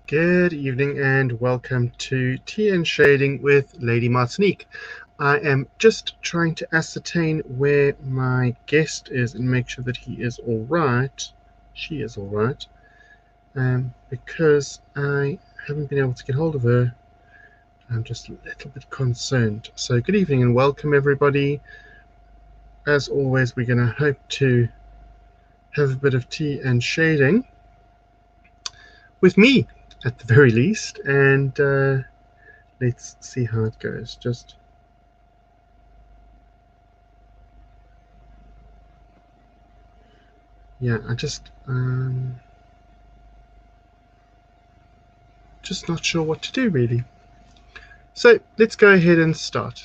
Good evening and welcome to Tea and Shading with Lady Martinique. I am just trying to ascertain where my guest is and make sure that he is all right. She is all right. Because I haven't been able to get hold of her. I'm just a little bit concerned. So good evening and welcome everybody. As always, we're going to hope to have a bit of tea and shading with me at the very least, and let's see how it goes. I just not sure what to do really. So let's go ahead and start.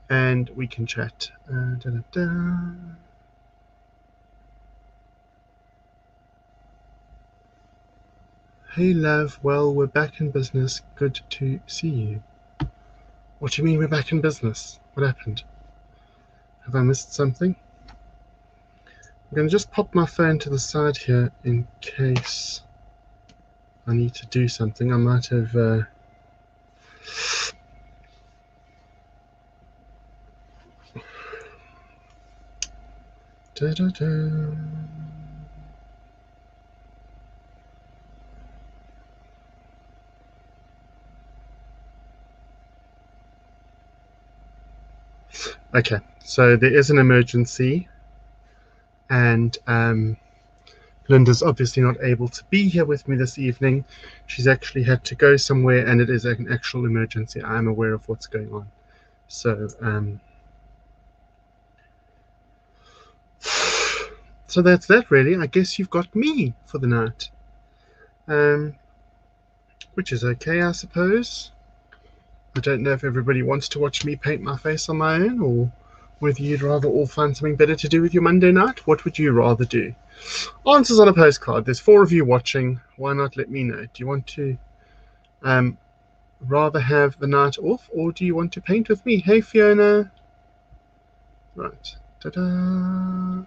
And we can chat. Hey love, well, we're back in business. Good to see you. What do you mean we're back in business? What happened? Have I missed something? I'm going to just pop my phone to the side here in case I need to do something. I might have Okay, so there is an emergency, and Linda's obviously not able to be here with me this evening. She's actually had to go somewhere, and it is an actual emergency. I am aware of what's going on. So, so that's that really. I guess you've got me for the night, which is okay, I suppose. I don't know if everybody wants to watch me paint my face on my own, or whether you'd rather all find something better to do with your Monday night. What would you rather do? Answers on a postcard. There's 4 of you watching. Why not let me know? Do you want to rather have the night off, or do you want to paint with me? Hey, Fiona. Right. Ta-da.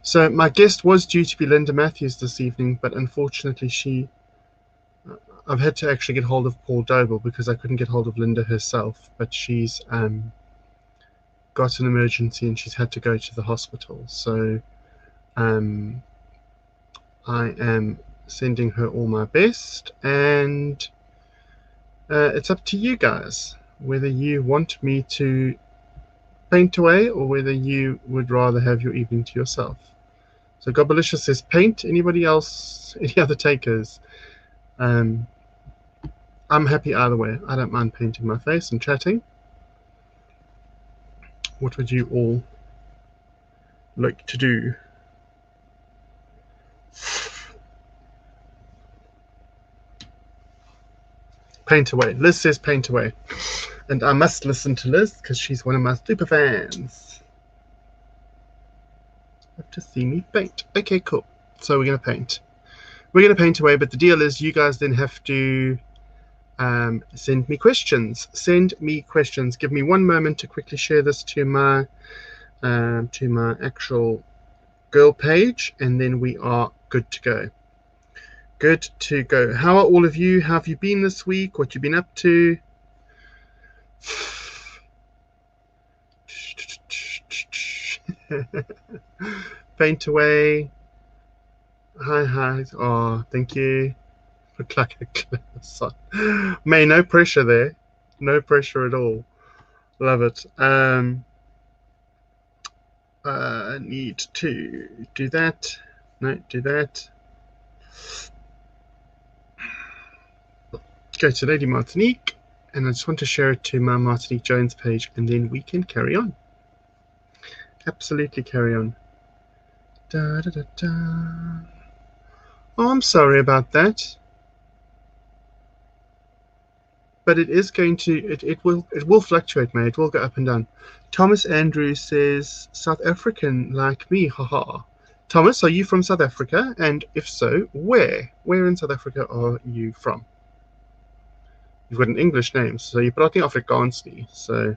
So my guest was due to be Linda Matthews this evening, but unfortunately I've had to actually get hold of Paul Doble because I couldn't get hold of Linda herself, but she's got an emergency and she's had to go to the hospital. So I am sending her all my best, and it's up to you guys whether you want me to paint away or whether you would rather have your evening to yourself. So Gobalicious says paint. Anybody else? Any other takers? I'm happy either way. I don't mind painting my face and chatting. What would you all like to do? Paint away. Liz says paint away. And I must listen to Liz because she's one of my super fans. Have to see me paint. Okay, cool. So we're going to paint. We're going to paint away, but the deal is you guys then have to send me questions. Give me one moment to quickly share this to my actual girl page, and then we are good to go. Good to go. How are all of you? How have you been this week? What you been up to? Paint away. Hi. Oh, thank you. Look like a clever son. May, no pressure there. No pressure at all. Love it. Need to do that. No, do that. Go to Lady Martinique, and I just want to share it to my Martinique Jones page, and then we can carry on. Absolutely carry on. Da, da, da, da. Oh, I'm sorry about that. But it is going to, it will fluctuate, mate. It will go up and down. Thomas Andrews says, South African like me, haha. Thomas, are you from South Africa? And if so, where? Where in South Africa are you from? You've got an English name, so you praat nie Afrikaans nie. So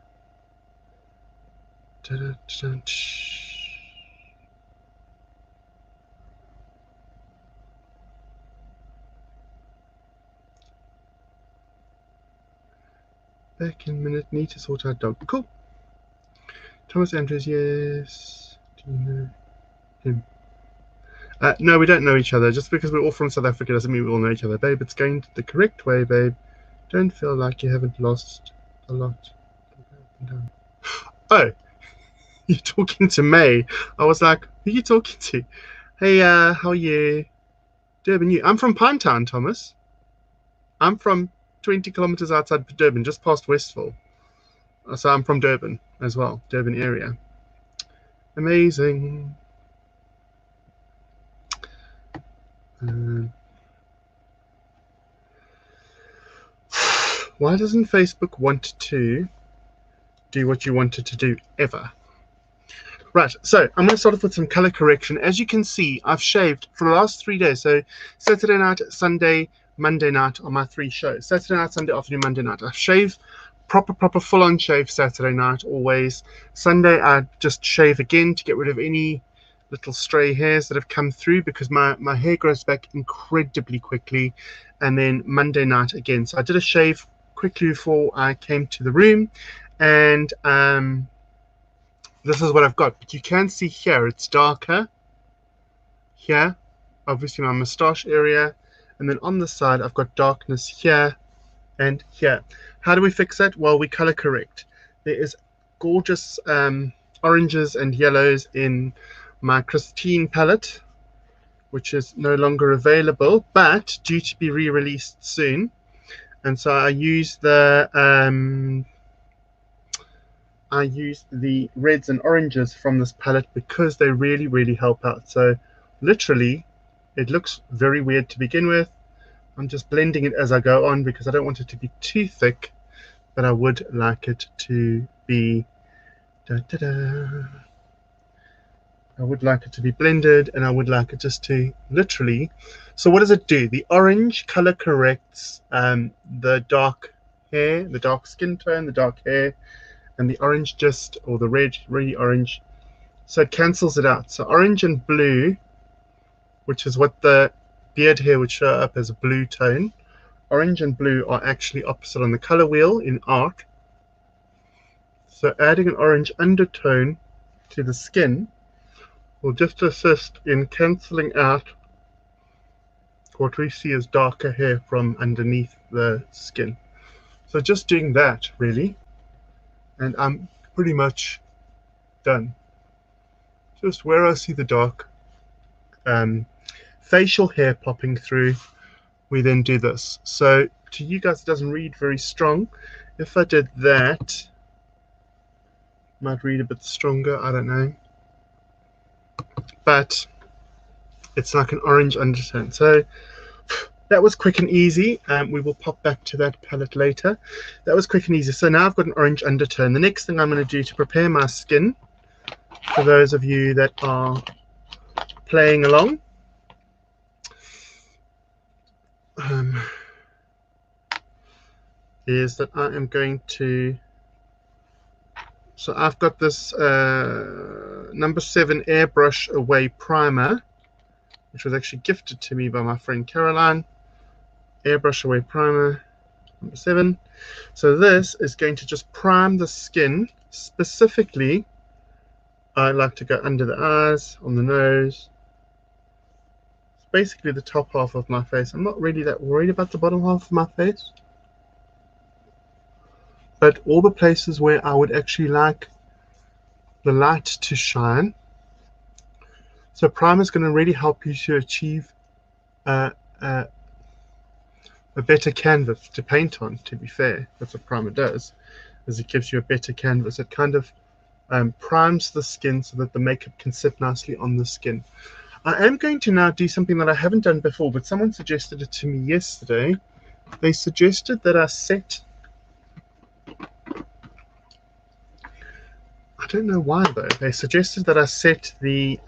Back in a minute. Need to sort out dog. Cool. Thomas Andrews, yes. Do you know him? No, we don't know each other. Just because we're all from South Africa doesn't mean we all know each other. Babe, it's going the correct way, babe. Don't feel like you haven't lost a lot. Oh, you're talking to May. I was like, who are you talking to? Hey, how are you? Durban, you. I'm from Pinetown, Thomas. I'm from 20 kilometers outside Durban, just past Westville. So I'm from Durban as well, Durban area. Amazing. Why doesn't Facebook want to do what you wanted to do ever? Right, so I'm going to start off with some color correction. As you can see, I've shaved for the last 3 days. So Saturday night, Sunday, Monday night are my 3 shows. Saturday night, Sunday afternoon, Monday night. I shave proper full-on shave Saturday night always. Sunday I just shave again to get rid of any little stray hairs that have come through, because my hair grows back incredibly quickly. And then Monday night again. So I did a shave quickly before I came to the room, and this is what I've got. But you can see here it's darker here, obviously my moustache area, and then on the side I've got darkness here and here. How do we fix that? Well, we color correct. There is gorgeous oranges and yellows in my Christine palette, which is no longer available, but due to be re-released soon. And so I use the reds and oranges from this palette because they really help out. So literally it looks very weird to begin with. I'm just blending it as I go on because I don't want it to be too thick, but I would like it to be I would like it to be blended, and I would like it just to literally. So what does it do? The orange color corrects the dark hair, the dark skin tone, the dark hair, and the orange just, or the red, really orange. So it cancels it out. So orange and blue, which is what the beard hair would show up as a blue tone. Orange and blue are actually opposite on the color wheel in art. So adding an orange undertone to the skin will just assist in cancelling out what we see as darker hair from underneath the skin. So just doing that, really, and I'm pretty much done. Just where I see the dark facial hair popping through, we then do this. So to you guys, it doesn't read very strong. If I did that, might read a bit stronger, I don't know. But it's like an orange undertone. So that was quick and easy. We will pop back to that palette later. That was quick and easy. So now I've got an orange undertone. The next thing I'm going to do to prepare my skin, for those of you that are playing along, is that I am going to, so I've got this number 7 airbrush away primer, which was actually gifted to me by my friend Caroline. Airbrush away primer number 7. So this is going to just prime the skin. Specifically, I like to go under the eyes, on the nose. It's basically the top half of my face. I'm not really that worried about the bottom half of my face, but all the places where I would actually like the light to shine. So primer is going to really help you to achieve a better canvas to paint on. To be fair, that's what primer does, is it gives you a better canvas. It kind of primes the skin so that the makeup can sit nicely on the skin. I am going to now do something that I haven't done before, but someone suggested it to me yesterday. They suggested that I set, I don't know why though, they suggested that I set the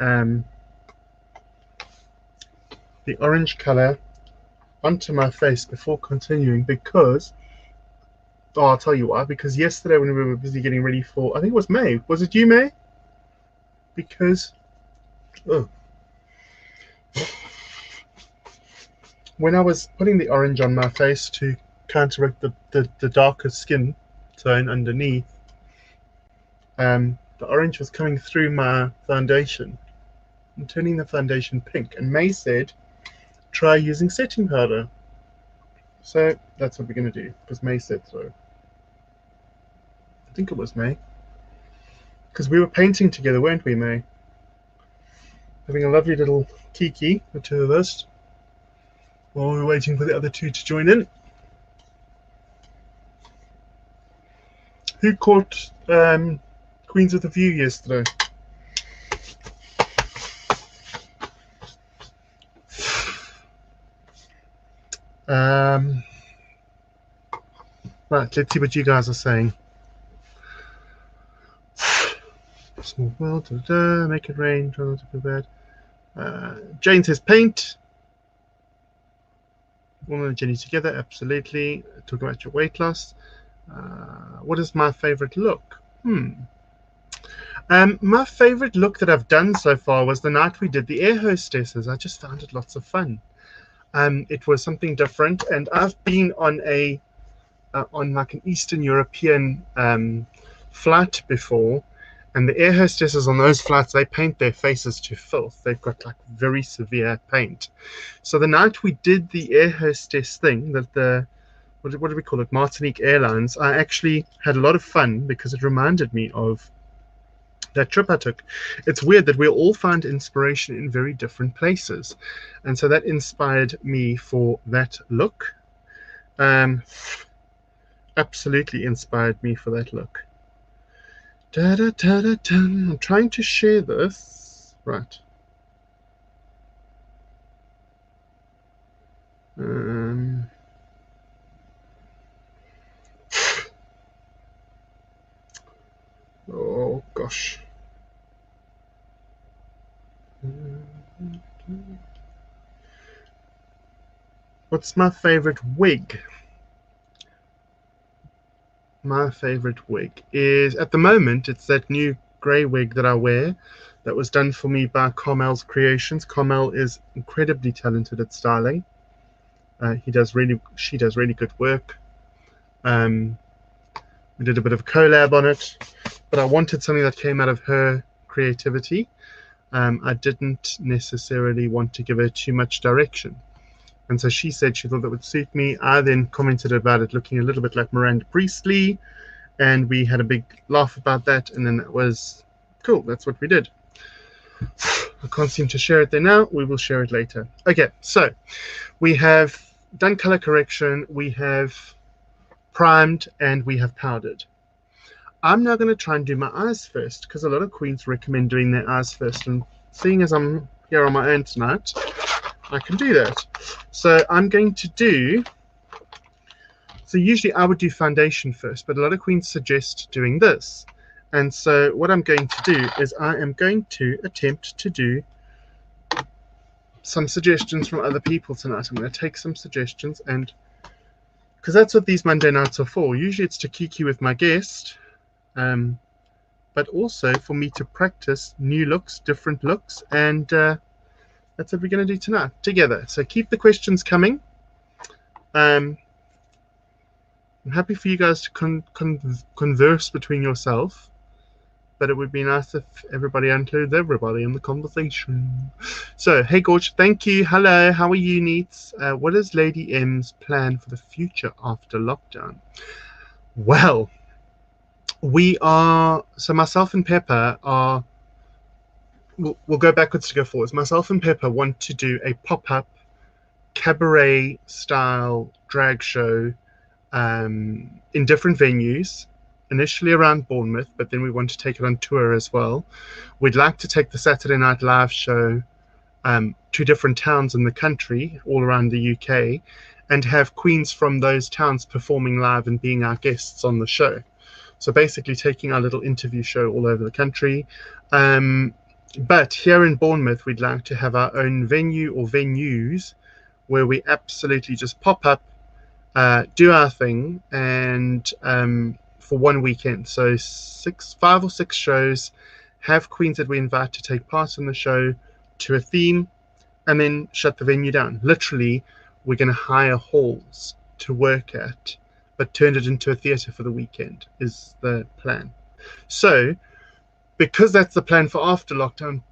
orange color onto my face before continuing, because, oh, I'll tell you why. Because yesterday when we were busy getting ready for, I think it was May. Was it you, May? Because, oh, when I was putting the orange on my face to counteract the darker skin, So, and underneath, the orange was coming through my foundation and turning the foundation pink. And May said, try using setting powder. So that's what we're going to do, because May said so. I think it was May. Because we were painting together, weren't we, May? Having a lovely little kiki, the two of us, while we were waiting for the other two to join in. Who caught Queens with a View yesterday? Right, let's see what you guys are saying. Small world, make it rain, try not to be bad. Jane says paint. Woman and Jenny together, absolutely. Talk about your weight loss. What is my favorite look? My favorite look that I've done so far was the night we did the air hostesses. I just found it lots of fun. It was something different, and I've been on on like an Eastern European flight before, and the air hostesses on those flights, they paint their faces to filth. They've got like very severe paint. So the night we did the air hostess thing, that what do we call it, Martinique Airlines, I actually had a lot of fun because it reminded me of that trip I took. It's weird that we all find inspiration in very different places, and so that inspired me for that look. Absolutely inspired me for that look. I'm trying to share this. Right. Oh gosh. What's my favorite wig? My favorite wig is, at the moment, it's that new grey wig that I wear that was done for me by Carmel's Creations. Carmel is incredibly talented at styling. She does really good work. We did a bit of collab on it, but I wanted something that came out of her creativity. I didn't necessarily want to give her too much direction. And so she said she thought that would suit me. I then commented about it looking a little bit like Miranda Priestley, and we had a big laugh about that, and then that was cool. That's what we did. I can't seem to share it there now. We will share it later. Okay, so we have done color correction, we have primed, and we have powdered. I'm now going to try and do my eyes first, because a lot of queens recommend doing their eyes first, and seeing as I'm here on my own tonight, I can do that. So I'm going to do, so usually I would do foundation first, but a lot of queens suggest doing this. And so what I'm going to do is I am going to attempt to do some suggestions from other people tonight. I'm going to take some suggestions, and because that's what these Monday nights are for. Usually it's to kiki with my guest, but also for me to practice new looks, different looks, and that's what we're going to do tonight together. So keep the questions coming. I'm happy for you guys to converse between yourself, but it would be nice if everybody includes everybody in the conversation. So, hey Gorge, thank you. Hello, how are you, Neats? What is Lady M's plan for the future after lockdown? Well, so myself and Pepper are, we'll go backwards to go forwards. Myself and Pepper want to do a pop-up cabaret style drag show in different venues, initially around Bournemouth, but then we want to take it on tour as well. We'd like to take the Saturday Night Live show to different towns in the country, all around the UK, and have queens from those towns performing live and being our guests on the show. So basically taking our little interview show all over the country. But here in Bournemouth, we'd like to have our own venue or venues where we absolutely just pop up, do our thing, and for one weekend. So 5 or 6 shows, have queens that we invite to take part in the show to a theme, and then shut the venue down. Literally, we're going to hire halls to work at but turned it into a theatre for the weekend is the plan. So because that's the plan for after lockdown,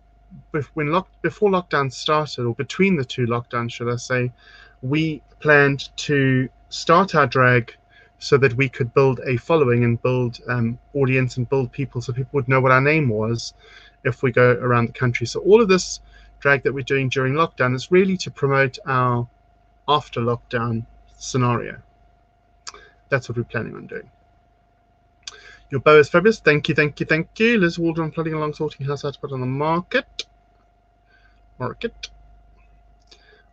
before lockdown started, or between the two lockdowns, should I say, we planned to start our drag so that we could build a following and build audience and build people, so people would know what our name was if we go around the country. So all of this drag that we're doing during lockdown is really to promote our after lockdown scenario. That's what we're planning on doing. Your bow is fabulous. Thank you, thank you, thank you. Liz Waldron plodding along, sorting house out to put on the market. I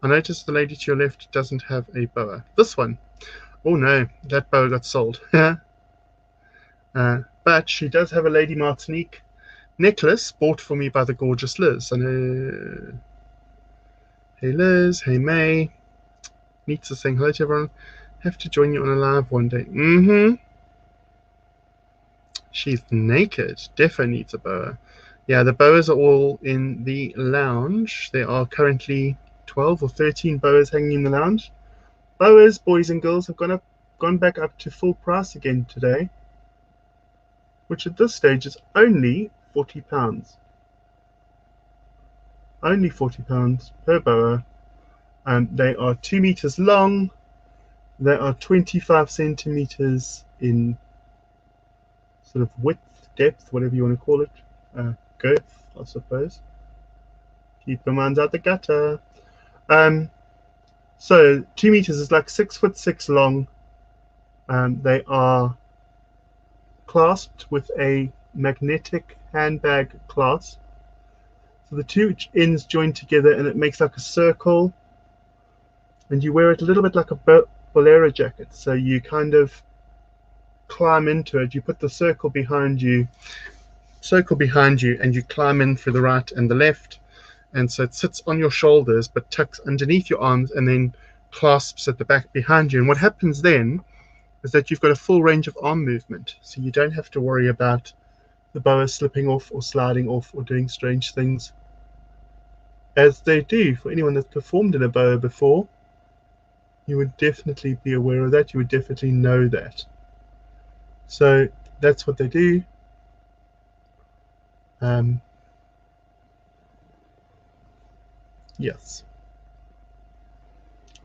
noticed the lady to your left doesn't have a boa. This one. Oh no, that boa got sold. But she does have a Lady Martinique necklace bought for me by the gorgeous Liz. And hey Liz, hey May. Neats saying hello to everyone. Have to join you on a live one day. She's naked. Defo needs a boa. Yeah, the boas are all in the lounge. There are currently 12 or 13 boas hanging in the lounge. Boas, boys and girls, have gone back up to full price again today, which at this stage is only £40. Only £40 per boa. They are 2 meters long. They are 25 centimeters in sort of width, depth, whatever you want to call it. Girth, I suppose. Keep your minds out the gutter. So 2 meters is like 6'6" long. They are clasped with a magnetic handbag clasp. So the two ends join together and it makes like a circle. And you wear it a little bit like a bolero jacket. So you kind of climb into it. You put the circle behind you, and you climb in through the right and the left. And so it sits on your shoulders but tucks underneath your arms and then clasps at the back behind you. And what happens then is that you've got a full range of arm movement. So you don't have to worry about the boa slipping off or sliding off or doing strange things, as they do for anyone that's performed in a boa before. You would definitely be aware of that. You would definitely know that. So that's what they do. Yes.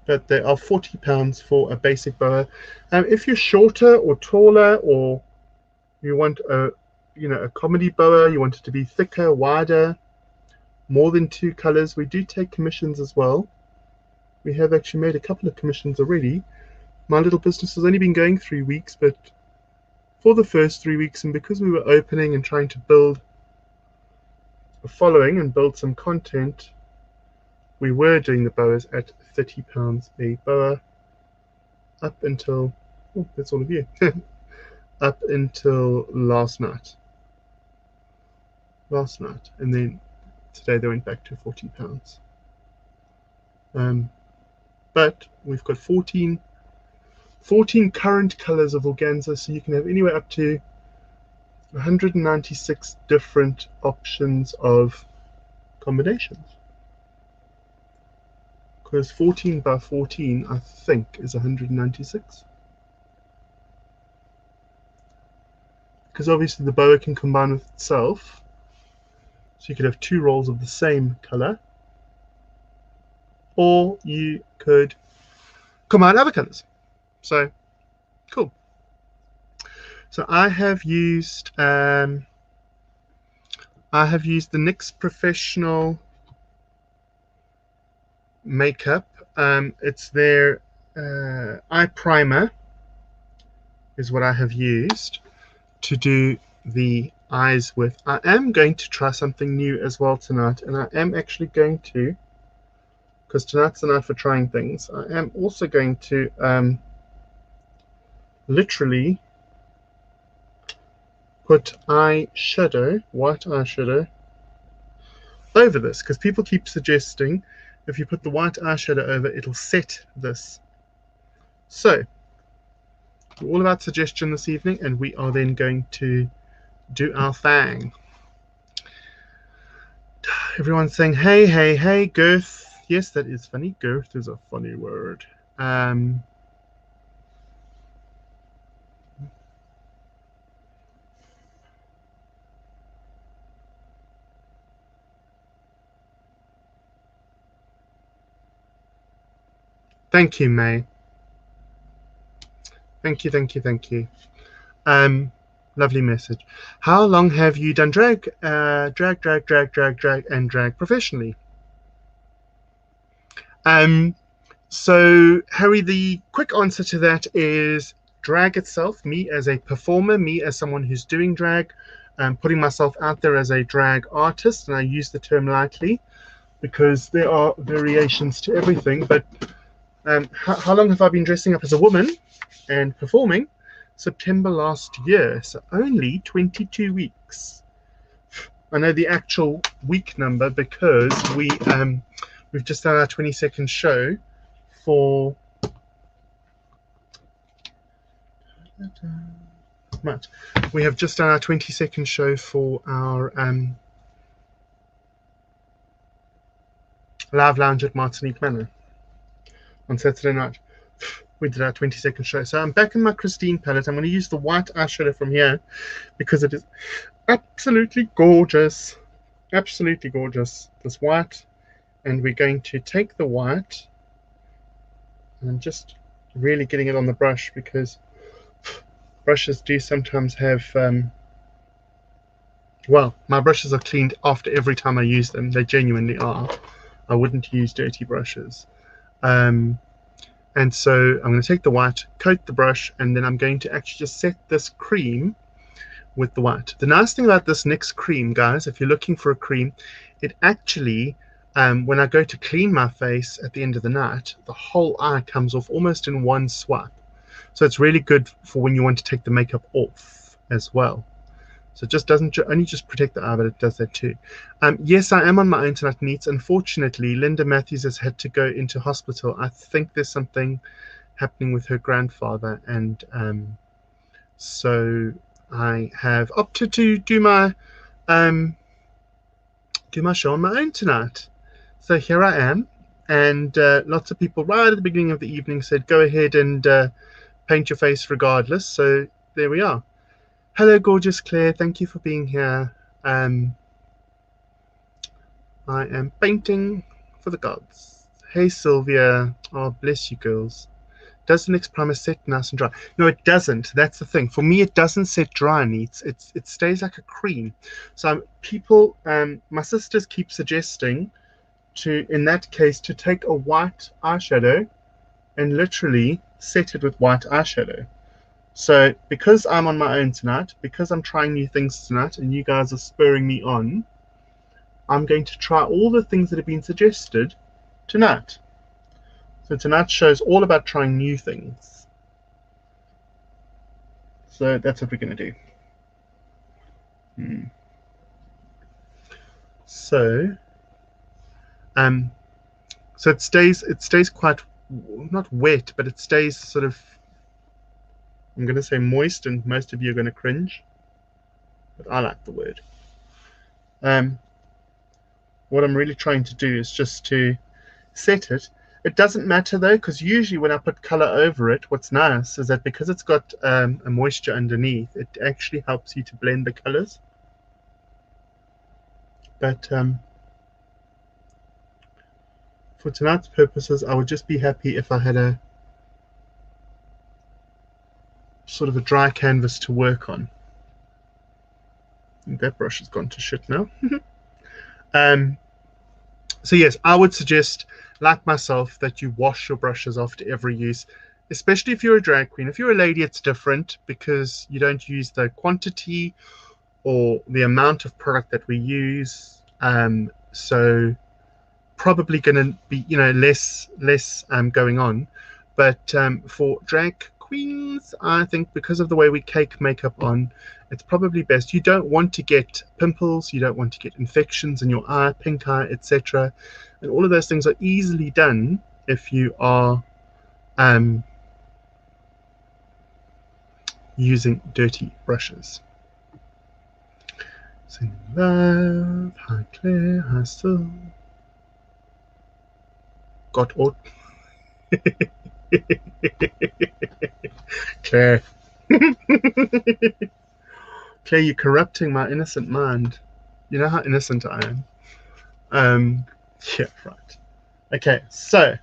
But they are £40 for a basic boa. If you're shorter or taller, or you want a comedy boa, you want it to be thicker, wider, more than 2 colors, we do take commissions as well. We have actually made a couple of commissions already. My little business has only been going 3 weeks, but for the first 3 weeks, and because we were opening and trying to build a following and build some content, we were doing the boas at £30 a boa up until, that's all of you, up until last night. And then today they went back to £40. But we've got 14 current colors of organza, so you can have anywhere up to 196 different options of combinations. Because 14 by 14, I think, is 196. Because obviously the boa can combine with itself. So you could have 2 rolls of the same color. Or you could combine other colors. So, cool. So I have used the NYX Professional makeup. It's their eye primer is what I have used to do the eyes with. I am going to try something new as well tonight, and I am actually going to, because tonight's the night for trying things, I am also going to literally put eyeshadow, white eyeshadow, over this, because people keep suggesting if you put the white eyeshadow over, it'll set this. So we're all about suggestion this evening, and we are then going to do our thing. Everyone's saying, hey, hey, hey, girth. Yes, that is funny. Girth is a funny word. Thank you, May. Thank you, thank you, thank you. Lovely message. How long have you done drag, and drag professionally? So, Harry, the quick answer to that is drag itself, me as a performer, me as someone who's doing drag, putting myself out there as a drag artist, and I use the term lightly because there are variations to everything. But how long have I been dressing up as a woman and performing? September last year, so only 22 weeks. I know the actual week number because we've just done our 22nd show for right. We have just done our 22nd show for our live lounge at Martinique Manor on Saturday night. We did our 22nd show. So I'm back in my Christine palette. I'm going to use the white eyeshadow from here because it is absolutely gorgeous. Absolutely gorgeous. This white. And we're going to take the white and I'm just really getting it on the brush because brushes do sometimes have well, my brushes are cleaned after every time I use them. They genuinely are. I wouldn't use dirty brushes. And so I'm going to take the white, coat the brush, and then I'm going to actually just set this cream with the white. The nice thing about this NYX cream, guys, if you're looking for a cream, it actually, when I go to clean my face at the end of the night, the whole eye comes off almost in one swipe. So it's really good for when you want to take the makeup off as well. So it just doesn't only just protect the eye, but it does that too. Yes, I am on my own tonight, Neats. Unfortunately, Linda Matthews has had to go into hospital. I think there's something happening with her grandfather, and so I have opted to do my show on my own tonight. So here I am, and lots of people right at the beginning of the evening said, "Go ahead and paint your face regardless." So there we are. Hello, gorgeous Claire. Thank you for being here. I am painting for the gods. Hey, Sylvia. Oh, bless you, girls. Does the NYX primer set nice and dry? No, it doesn't. That's the thing. For me, it doesn't set dry, Neats. It stays like a cream. So people, my sisters keep suggesting to, in that case, to take a white eyeshadow and literally set it with white eyeshadow. So because I'm on my own tonight, because I'm trying new things tonight, and you guys are spurring me on, I'm going to try all the things that have been suggested tonight. So tonight's show is all about trying new things. So that's what we're going to do. So it stays quite, not wet, but it stays sort of, I'm going to say moist, and most of you are going to cringe, but I like the word. What I'm really trying to do is just to set it. It doesn't matter though, because usually when I put color over it, what's nice is that because it's got a moisture underneath, it actually helps you to blend the colors. But for tonight's purposes, I would just be happy if I had a sort of a dry canvas to work on. That brush has gone to shit now. So yes, I would suggest, like myself, that you wash your brushes after every use, especially if you're a drag queen. If you're a lady, it's different because you don't use the quantity or the amount of product that we use. So probably going to be, less going on. But for drag queens, I think because of the way we cake makeup on, it's probably best. You don't want to get pimples, you don't want to get infections in your eye, pink eye, etc. And all of those things are easily done if you are using dirty brushes. Sending love. Hi Claire, hi Sil. Got out. Claire. Claire, you're corrupting my innocent mind. You know how innocent I am. Yeah, right. Okay, so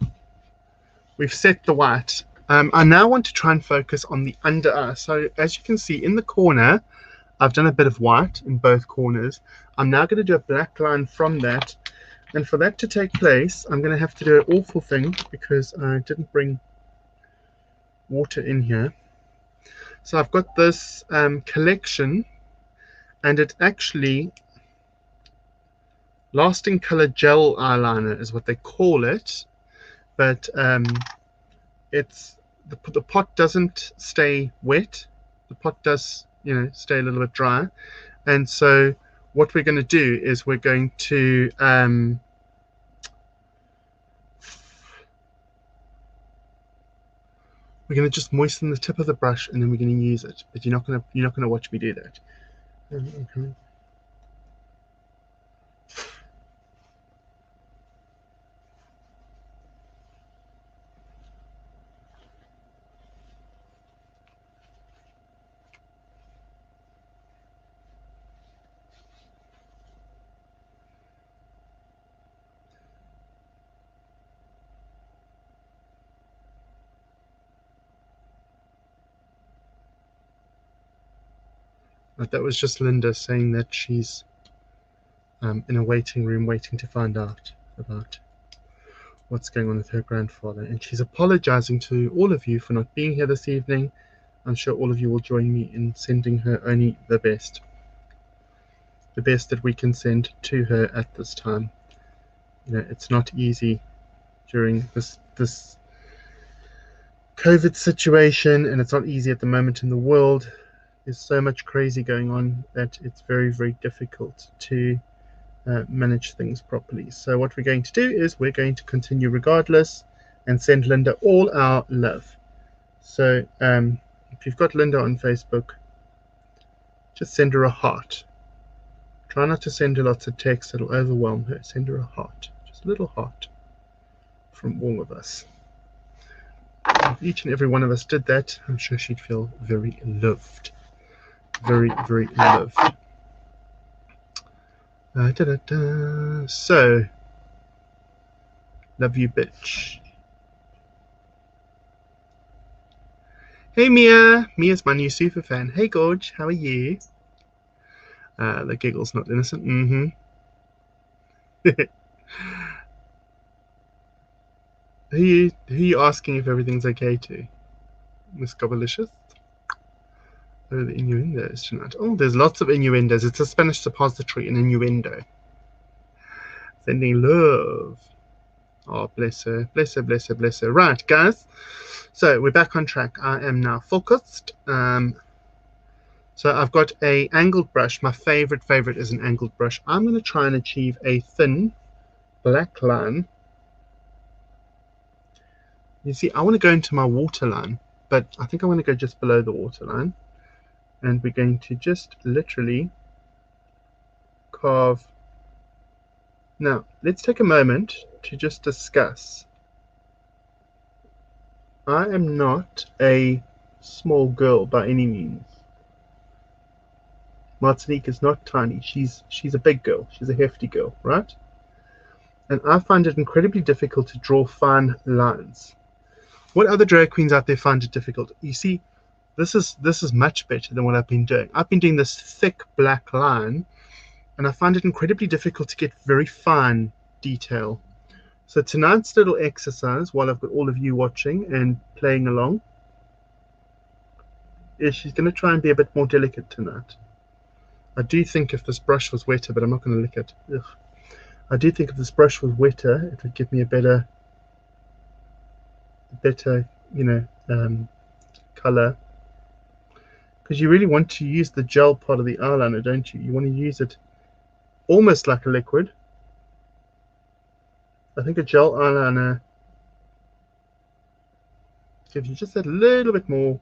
we've set the white. I now want to try and focus on the under eye. So as you can see in the corner, I've done a bit of white in both corners. I'm now going to do a black line from that. And for that to take place, I'm going to have to do an awful thing because I didn't bring water in here. So I've got this collection, and it actually lasting color gel eyeliner is what they call it, but it's the pot doesn't stay wet. The pot does, you know, stay a little bit dry, and so what we're going to do is we're going to just moisten the tip of the brush, and then we're going to use it. But you're not going to watch me do that. Okay. But that was just Linda saying that she's in a waiting room waiting to find out about what's going on with her grandfather. And she's apologizing to all of you for not being here this evening. I'm sure all of you will join me in sending her only the best that we can send to her at this time. You know, it's not easy during this COVID situation, and it's not easy at the moment in the world. There's so much crazy going on that it's very, very difficult to manage things properly. So what we're going to do is we're going to continue regardless and send Linda all our love. So if you've got Linda on Facebook, just send her a heart. Try not to send her lots of text, it'll overwhelm her. Send her a heart, just a little heart from all of us. If each and every one of us did that, I'm sure she'd feel very loved. Very, very loved. So, love you, bitch. Hey, Mia. Mia's my new super fan. Hey, Gorge. How are you? The giggle's not innocent. Who you asking if everything's okay to? Miss Gobbelicious? Oh, the innuendos tonight. Oh, there's lots of innuendos. It's a Spanish suppository, an innuendo. Sending love. Oh, bless her. Bless her, bless her, bless her. Right, guys. So we're back on track. I am now focused. So I've got a angled brush. My favorite is an angled brush. I'm going to try and achieve a thin black line. You see, I want to go into my waterline, but I think I want to go just below the waterline. And we're going to just literally carve. Now, let's take a moment to just discuss. I am not a small girl by any means. Martinique is not tiny. She's a big girl. She's a hefty girl, right? And I find it incredibly difficult to draw fine lines. What other drag queens out there find it difficult? You see, this is much better than what I've been doing. I've been doing this thick black line, and I find it incredibly difficult to get very fine detail. So tonight's little exercise, while I've got all of you watching and playing along, is she's going to try and be a bit more delicate tonight. I do think if this brush was wetter, but I'm not going to lick it. Ugh. I do think if this brush was wetter, it would give me a better, you know, color. Because you really want to use the gel part of the eyeliner, don't you? You want to use it almost like a liquid. I think a gel eyeliner gives you just a little bit more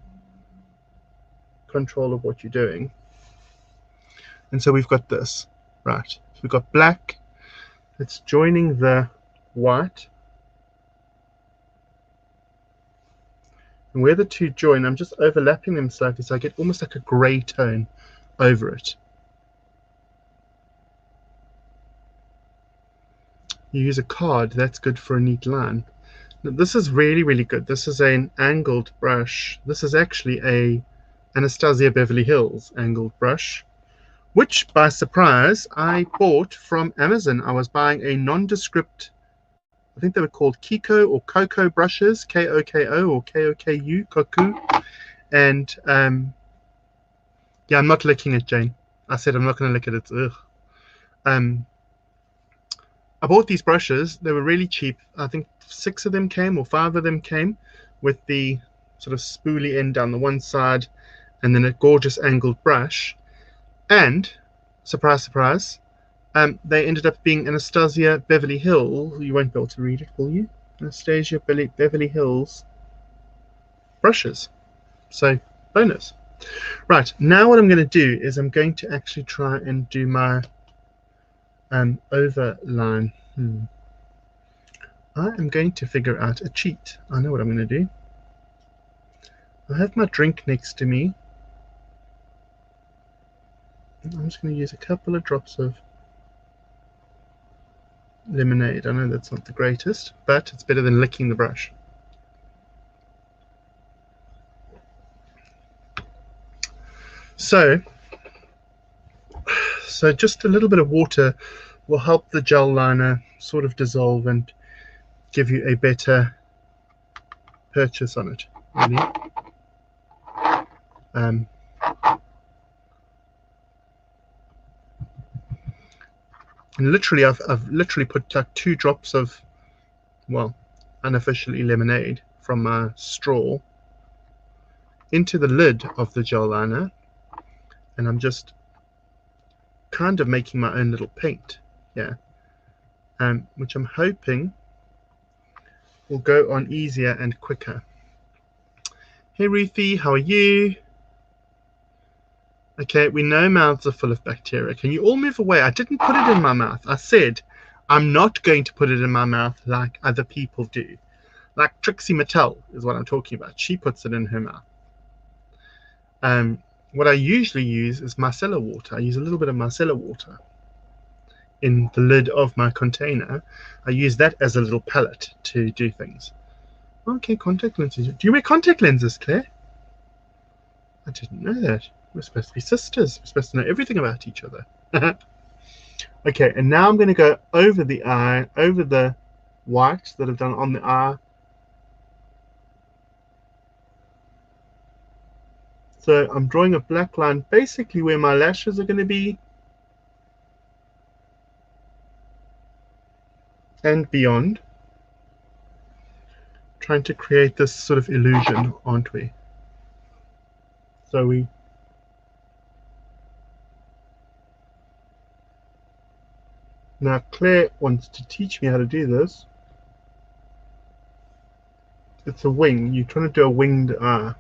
control of what you're doing. And so we've got this, right? So we've got black. It's joining the white. And where the two join, I'm just overlapping them slightly so I get almost like a grey tone over it. You use a card, that's good for a neat line. This is really, really good. This is an angled brush. This is actually a Anastasia Beverly Hills angled brush, which by surprise I bought from Amazon. I was buying a nondescript, I think they were called Kiko or Coco brushes, Koko or Koku, Koku. And yeah, I'm not licking it, Jane. I said I'm not going to lick it. It's ugh. Um, I bought these brushes. They were really cheap. I think 6 of them came or 5 of them came with the sort of spoolie end down the one side and then a gorgeous angled brush. And surprise, surprise, they ended up being Anastasia Beverly Hills. You won't be able to read it, will you? Anastasia Beverly Hills brushes. So bonus. Right, now what I'm going to do is I'm going to actually try and do my overline. I am going to figure out a cheat. I know what I'm going to do. I have my drink next to me. I'm just going to use a couple of drops of lemonade. I know that's not the greatest, but it's better than licking the brush. So just a little bit of water will help the gel liner sort of dissolve and give you a better purchase on it, really. And literally, I've literally put like 2 drops of, well, unofficially lemonade from my straw into the lid of the gel liner, and I'm just kind of making my own little paint, yeah, which I'm hoping will go on easier and quicker. Hey Ruthie, how are you? Okay, we know mouths are full of bacteria. Can you all move away? I didn't put it in my mouth. I said I'm not going to put it in my mouth like other people do. Like Trixie Mattel is what I'm talking about. She puts it in her mouth. What I usually use is micellar water. I use a little bit of micellar water in the lid of my container. I use that as a little palette to do things. Okay, contact lenses. Do you wear contact lenses, Claire? I didn't know that. We're supposed to be sisters. We're supposed to know everything about each other. Okay, and now I'm going to go over the eye, over the white that I've done on the eye. So I'm drawing a black line basically where my lashes are going to be and beyond. Trying to create this sort of illusion, aren't we? So we now Claire wants to teach me how to do this. It's a wing. You're trying to do a winged eye.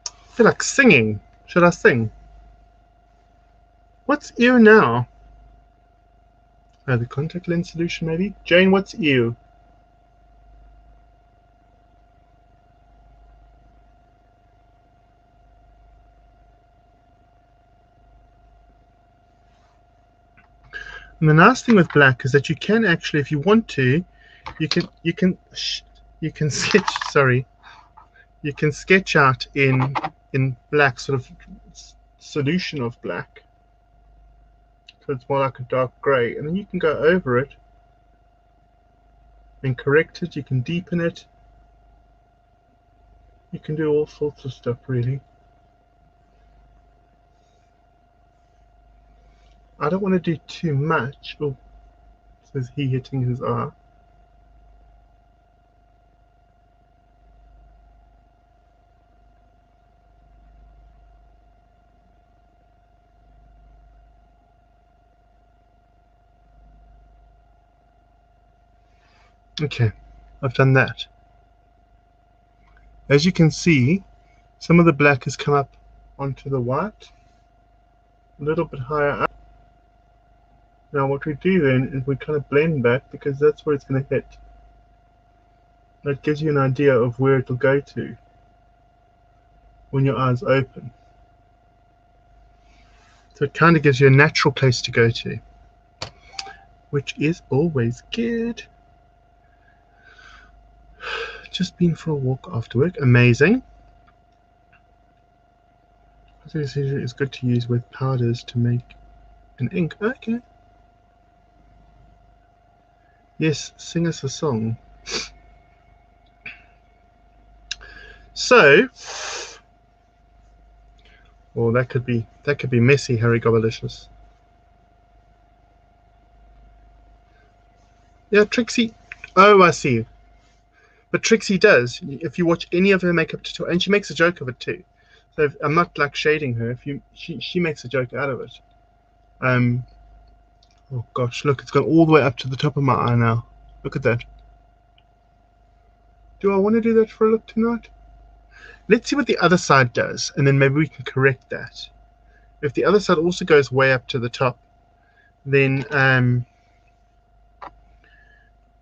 I feel like singing. Should I sing? What's ew now? Oh, the contact lens solution maybe? Jane, what's ew? And the nice thing with black is that you can actually, if you want to, you can sketch. Sorry, you can sketch out in black, sort of solution of black. So it's more like a dark grey, and then you can go over it and correct it. You can deepen it. You can do all sorts of stuff, really. I don't want to do too much. Oh, says he hitting his eye. Okay, I've done that. As you can see, some of the black has come up onto the white, a little bit higher up. Now what we do then is we kind of blend that because that's where it's going to hit. That gives you an idea of where it will go to when your eyes open. So it kind of gives you a natural place to go to, which is always good. Just been for a walk after work. Amazing. I think it's good to use with powders to make an ink. Okay. Yes, sing us a song. So, well, that could be messy, Harry Gobalicious. Yeah, Trixie. Oh, I see. But Trixie does. If you watch any of her makeup tutorials, and she makes a joke of it too. So I'm not like shading her. She makes a joke out of it. Um. Oh gosh, look, it's gone all the way up to the top of my eye now. Look at that. Do I want to do that for a look tonight? Let's see what the other side does, and then maybe we can correct that. If the other side also goes way up to the top, then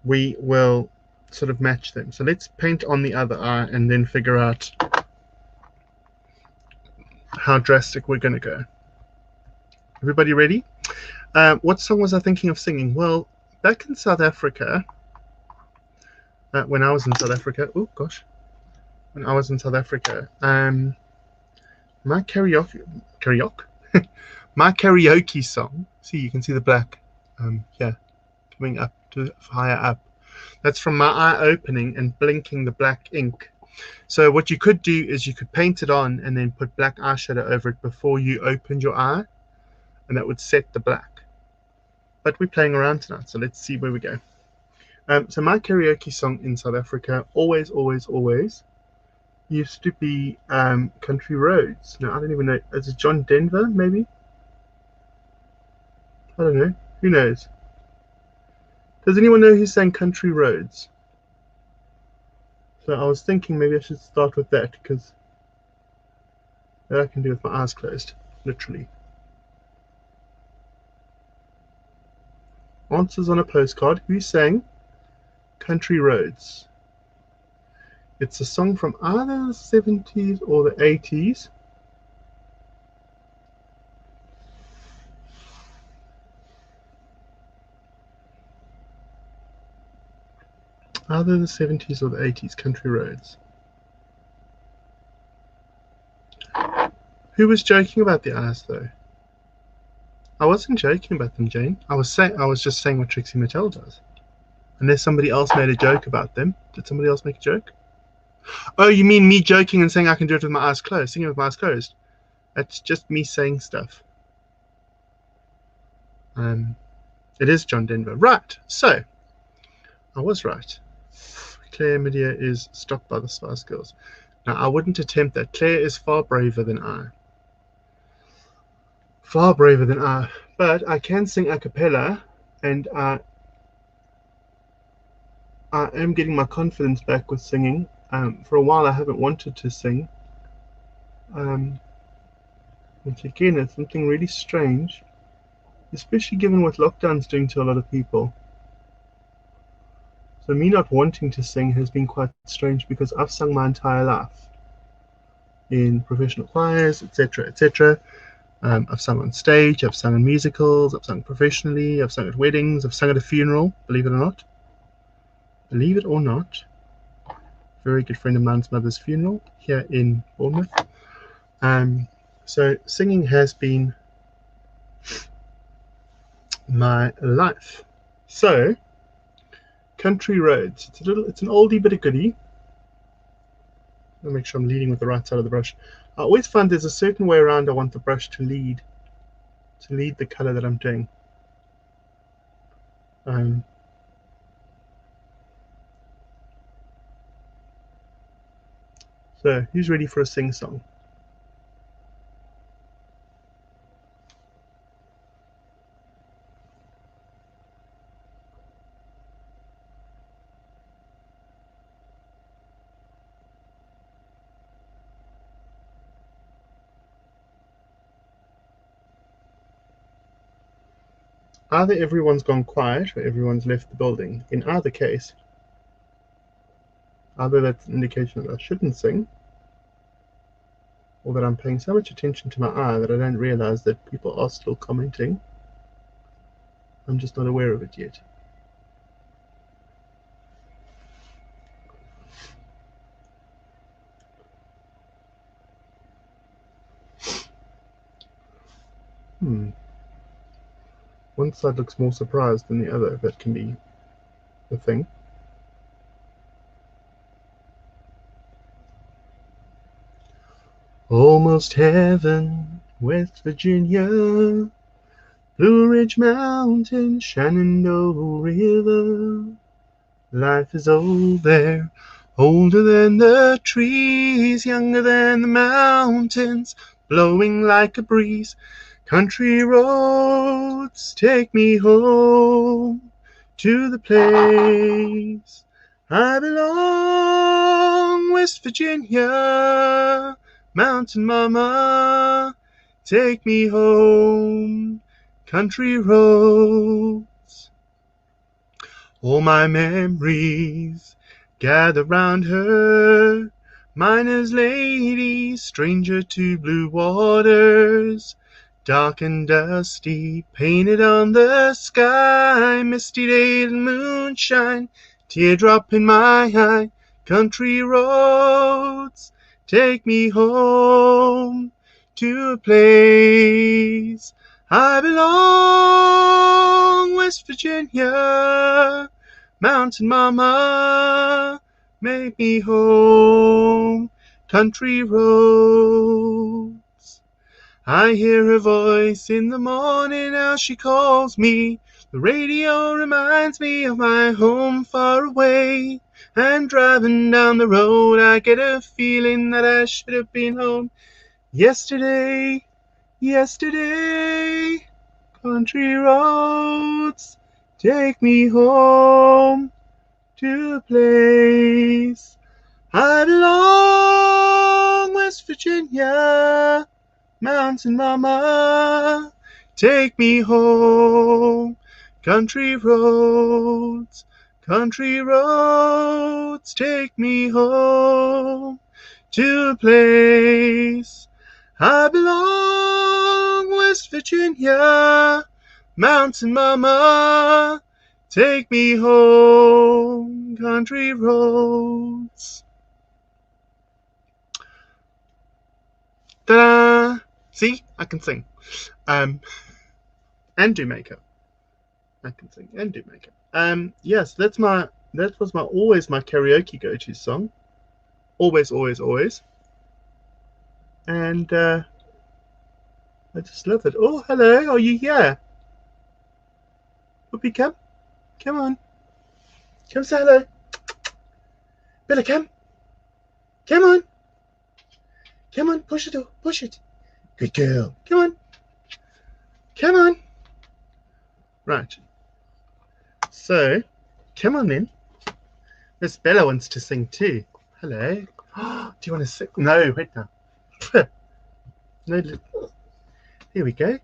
we will sort of match them. So let's paint on the other eye and then figure out how drastic we're going to go. Everybody ready? What song was I thinking of singing? Well, back in South Africa, when I was in South Africa, oh gosh, when I was in South Africa, my my karaoke song. See, you can see the black, yeah, coming up to higher up. That's from my eye opening and blinking the black ink. So what you could do is you could paint it on and then put black eyeshadow over it before you opened your eye, and that would set the black. But we're playing around tonight, so let's see where we go. So my karaoke song in South Africa, always, always, always, used to be Country Roads. Now, I don't even know. Is it John Denver, maybe? I don't know. Who knows? Does anyone know who sang Country Roads? So I was thinking maybe I should start with that, because that I can do with my eyes closed, literally. Answers on a postcard. Who sang Country Roads? It's a song from either the 70s or the 80s. Either the 70s or the 80s, Country Roads. Who was joking about the eyes, though? I wasn't joking about them, Jane. I was just saying what Trixie Mattel does. Unless somebody else made a joke about them. Did somebody else make a joke? Oh, you mean me joking and saying I can do it with my eyes closed, singing with my eyes closed? That's just me saying stuff. It is John Denver. Right, so, I was right. Claire Medea is stopped by the Spice Girls. Now, I wouldn't attempt that. Claire is far braver than I. Far braver than I. But I can sing a cappella, and I am getting my confidence back with singing. For a while, I haven't wanted to sing. Which again is something really strange, especially given what lockdown's doing to a lot of people. So me not wanting to sing has been quite strange, because I've sung my entire life in professional choirs, etc., etc. I've sung on stage, I've sung in musicals, I've sung professionally, I've sung at weddings, I've sung at a funeral, believe it or not. Believe it or not. Very good friend of mine's mother's funeral here in Bournemouth. So singing has been my life. So, Country Roads. It's an oldie but a goodie. I'll make sure I'm leading with the right side of the brush. I always find there's a certain way around I want the brush to lead the color that I'm doing. So, who's ready for a sing-song? Either everyone's gone quiet or everyone's left the building. In either case, either that's an indication that I shouldn't sing, or that I'm paying so much attention to my eye that I don't realize that people are still commenting. I'm just not aware of it yet. One side looks more surprised than the other. That can be the thing. Almost heaven, West Virginia, Blue Ridge Mountain, Shenandoah River. Life is old there, older than the trees, younger than the mountains, blowing like a breeze. Country roads take me home to the place I belong. West Virginia, mountain mama, take me home. Country roads. All my memories gather round her, miner's lady, stranger to blue waters, dark and dusty, painted on the sky, misty day and moonshine, teardrop in my eye. Country roads take me home to a place I belong. West Virginia, mountain mama, make me home. Country roads. I hear her voice in the morning as she calls me. The radio reminds me of my home far away. And driving down the road, I get a feeling that I should have been home yesterday. Yesterday. Country roads take me home to a place I belong. West Virginia, mountain mama, take me home. Country roads take me home to a place I belong. West Virginia, mountain mama, take me home. Country roads. Ta-da! See, I can sing, and do makeup. I can sing and do makeup. Yes, that was always my karaoke go-to song. Always. And I just love it. Oh, hello, are you here? Whoopi, come on. Come say hello. Bella, come on. Come on, push it. Good girl. Come on. Right. So, come on then. Miss Bella wants to sing too. Hello. Do you want to sing? No, wait now. No. Here we go.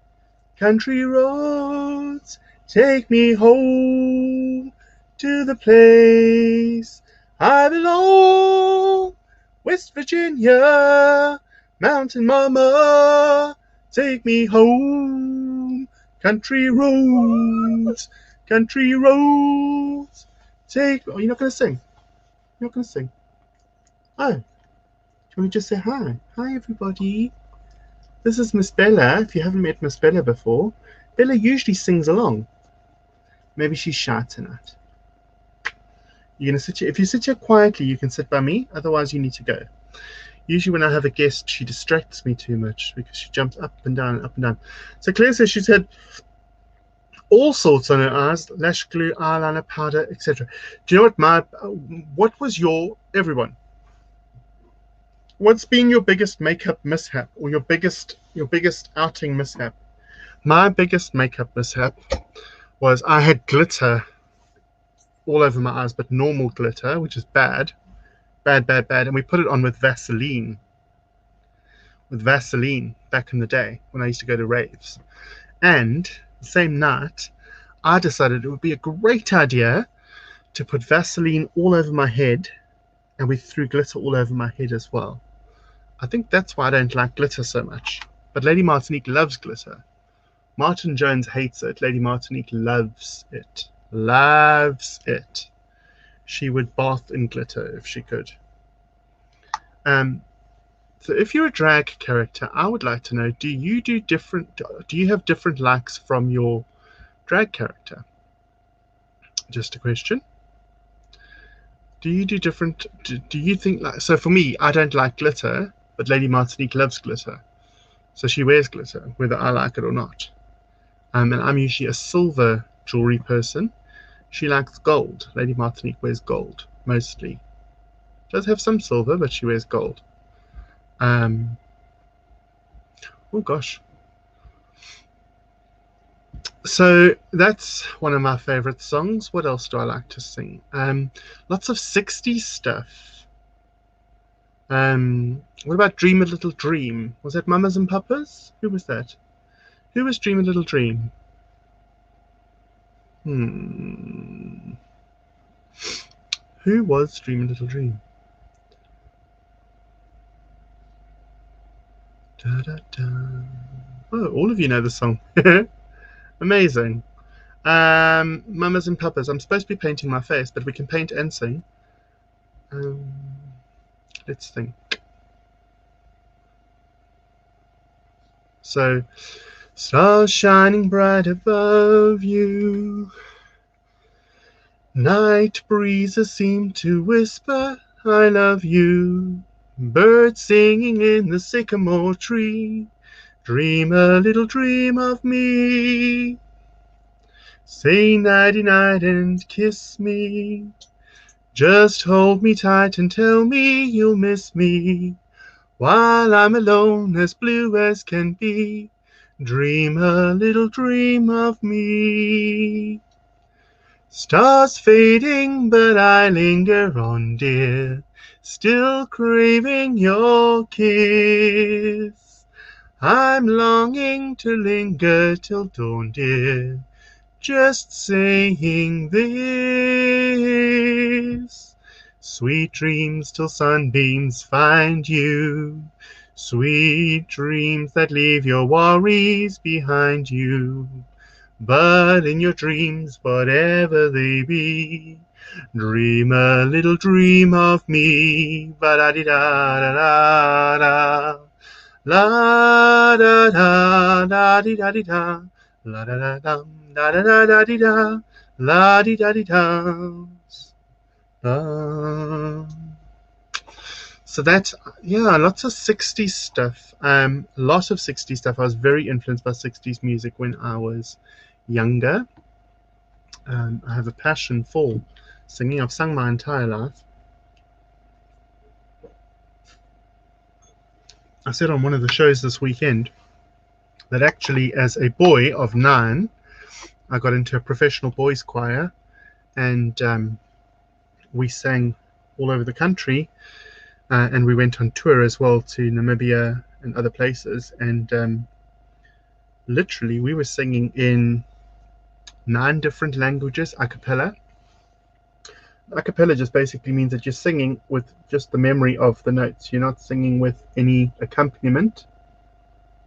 Country roads take me home to the place I belong. West Virginia, mountain mama, take me home. Country roads take. Oh, you're not going to sing? You're not going to sing? Oh, do you want to just say hi? Hi, everybody. This is Miss Bella. If you haven't met Miss Bella before, Bella usually sings along. Maybe she's shy tonight. You're going to sit here. If you sit here quietly, you can sit by me. Otherwise, you need to go. Usually when I have a guest, she distracts me too much because she jumps up and down and up and down. So Claire says she's had all sorts on her eyes, lash glue, eyeliner, powder, etc. Do you know what was everyone? What's been your biggest makeup mishap or your biggest outing mishap? My biggest makeup mishap was I had glitter all over my eyes, but normal glitter, which is bad, and we put it on with Vaseline back in the day when I used to go to raves. And the same night, I decided it would be a great idea to put Vaseline all over my head, and we threw glitter all over my head as well. I think that's why I don't like glitter so much. But Lady Martinique loves glitter. Martin Jones hates it. Lady Martinique loves it. Loves it. She would bath in glitter if she could. So if you're a drag character, I would like to know, do you have different likes from your drag character? Just a question. Do you do different, do you think, like, so for me, I don't like glitter, but Lady Martinique loves glitter. So she wears glitter, whether I like it or not. And I'm usually a silver jewelry person. She likes gold. Lady Martinique wears gold, mostly. Does have some silver, but she wears gold. Oh gosh. So that's one of my favorite songs. What else do I like to sing? Lots of 60s stuff. What about Dream a Little Dream? Was that Mamas and Papas? Who was that? Who was Dream a Little Dream? Who was Dream a Little Dream? Da, da, da. Oh, all of you know the song. Amazing. Mamas and Papas. I'm supposed to be painting my face, but we can paint and sing. Let's think. So, stars shining bright above you. Night breezes seem to whisper, I love you. Birds singing in the sycamore tree. Dream a little dream of me. Say nighty night and kiss me. Just hold me tight and tell me you'll miss me. While I'm alone, as blue as can be. Dream a little dream of me. Stars fading, but I linger on, dear, still craving your kiss. I'm longing to linger till dawn, dear, just saying this. Sweet dreams till sunbeams find you. Sweet dreams that leave your worries behind you. But in your dreams, whatever they be, dream a little dream of me. Ba-da-dee-da-da-da-da. La-da-da-da-dee-da-dee-da. La-da-da-dum, da-da-da-da-dee-da. La-dee-da-dee-da. So that's, yeah, lots of 60s stuff. A lot of 60s stuff. I was very influenced by 60s music when I was younger. I have a passion for singing. I've sung my entire life. I said on one of the shows this weekend that actually as a boy of 9, I got into a professional boys choir, and we sang all over the country, and we went on tour as well to Namibia and other places, and literally we were singing in 9 different languages a cappella. A cappella just basically means that you're singing with just the memory of the notes. You're not singing with any accompaniment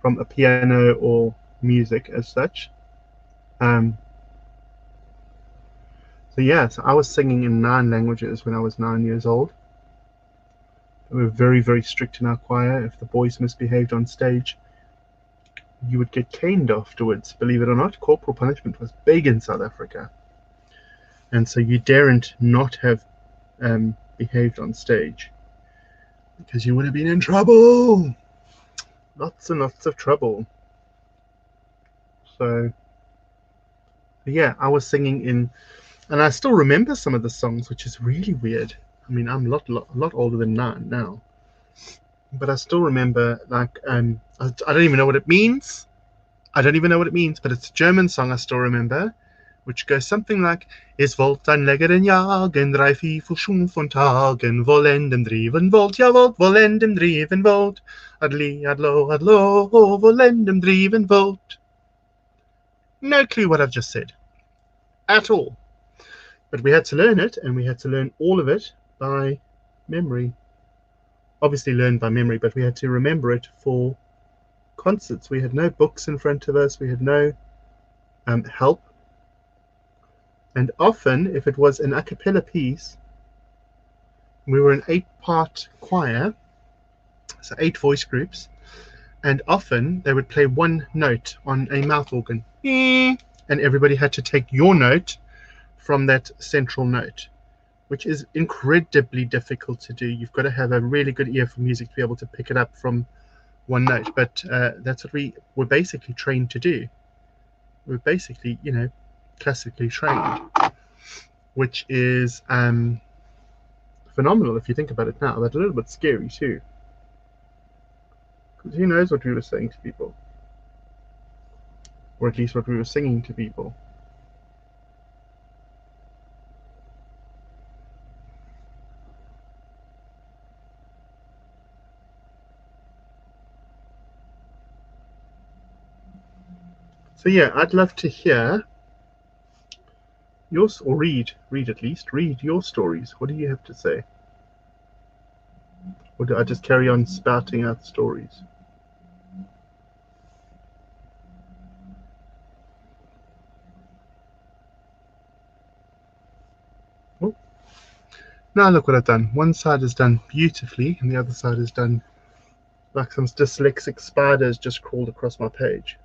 from a piano or music as such. So I was singing in 9 languages when I was 9 years old. We were very, very strict in our choir. If the boys misbehaved on stage, you would get caned afterwards. Believe it or not, corporal punishment was big in South Africa. And so you daren't not have behaved on stage, because you would have been in trouble. Lots and lots of trouble. So, yeah, I was singing in, and I still remember some of the songs, which is really weird. I mean, I'm a lot older than 9 now, but I still remember, like, I don't even know what it means. I don't even know what it means, but it's a German song I still remember, which goes something like, Es wollt ein Lägeren jagen, 3, 4 schon von Tagen, wollendem driven wollt, ja wollt, wollendem driven wollt, adli, adlo, adlo, wollendem driven wollt. No clue what I've just said. at all. But we had to learn it, and we had to learn all of it by memory. Obviously learned by memory, but we had to remember it for concerts. We had no books in front of us. We had no help. And often, if it was an a cappella piece, we were an 8-part choir, so 8 voice groups, and often they would play one note on a mouth organ, and everybody had to take your note from that central note, which is incredibly difficult to do. You've got to have a really good ear for music to be able to pick it up from one note, but that's what we were basically trained to do. We're basically, classically trained, which is phenomenal if you think about it now, but a little bit scary too. Because who knows what we were saying to people, or at least what we were singing to people. So yeah, I'd love to hear yours, or read your stories. What do you have to say? Or do I just carry on spouting out stories? Oh. Now look what I've done. One side is done beautifully, and the other side is done like some dyslexic spiders just crawled across my page.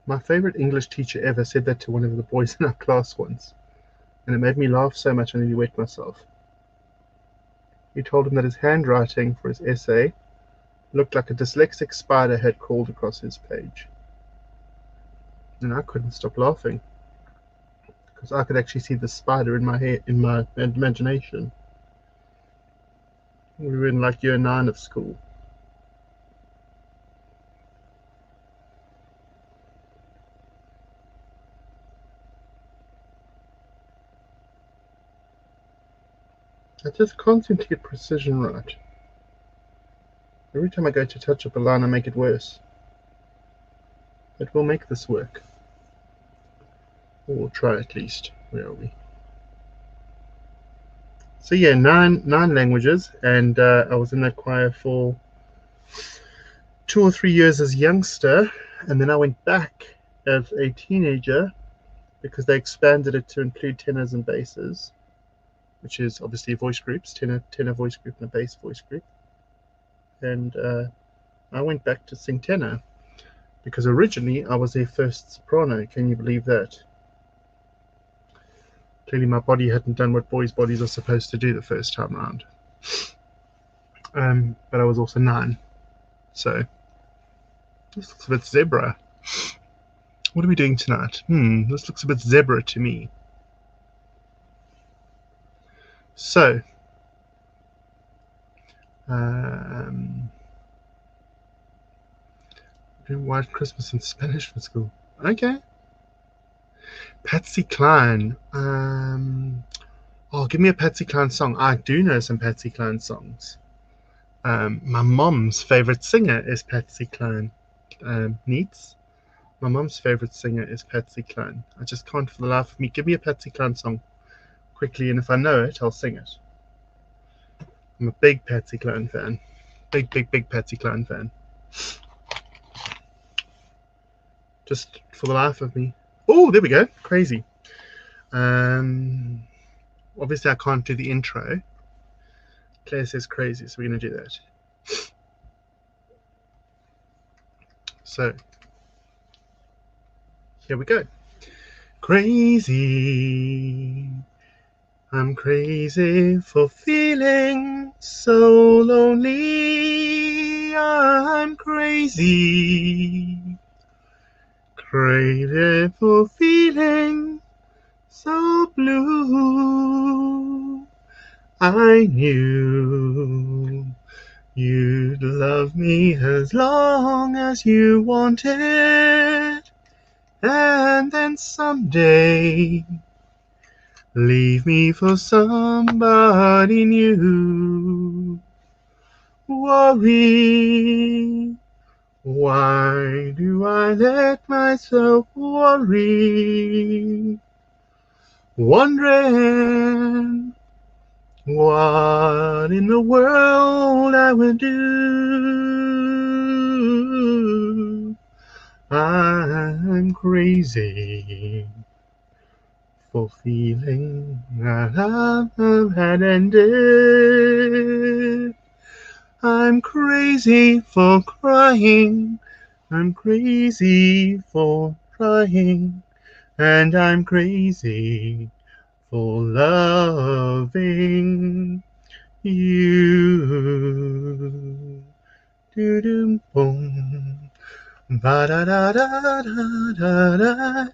My favorite English teacher ever said that to one of the boys in our class once, and it made me laugh so much I nearly wet myself. He told him that his handwriting for his essay looked like a dyslexic spider had crawled across his page. And I couldn't stop laughing, because I could actually see the spider in my head, in my imagination. We were in like year 9 of school. I just can't seem to get precision right. Every time I go to touch up a line, I make it worse. But we'll make this work. Or we'll try at least. Where are we? So yeah, nine languages, and I was in that choir for 2 or 3 years as a youngster, and then I went back as a teenager because they expanded it to include tenors and basses, which is obviously voice groups, tenor voice group and a bass voice group. And I went back to sing tenor because originally I was a first soprano. Can you believe that? Clearly my body hadn't done what boys' bodies are supposed to do the first time around. But I was also 9. So this looks a bit zebra. What are we doing tonight? This looks a bit zebra to me. So White Christmas in Spanish for school. Okay. Patsy Cline. Give me a Patsy Cline song. I do know some Patsy Cline songs. My mom's favorite singer is Patsy Cline. Neats. My mom's favorite singer is Patsy Cline. I just can't for the life of me. Give me a Patsy Cline song quickly, and if I know it, I'll sing it. I'm a big Patsy Cline fan. Big Patsy Cline fan. Just for the life of me. Oh, there we go. Crazy. Obviously, I can't do the intro. Claire says crazy, so we're going to do that. So, here we go. Crazy. I'm crazy for feeling so lonely. I'm crazy. Crazy for feeling so blue. I knew you'd love me as long as you wanted, and then someday leave me for somebody new. worry? Why do I let myself worry? Wondering what in the world I would do. I'm crazy for feeling that love had ended. I'm crazy for crying. I'm crazy for crying. And I'm crazy for loving you. Do-dum boom. Ba da da da da da da.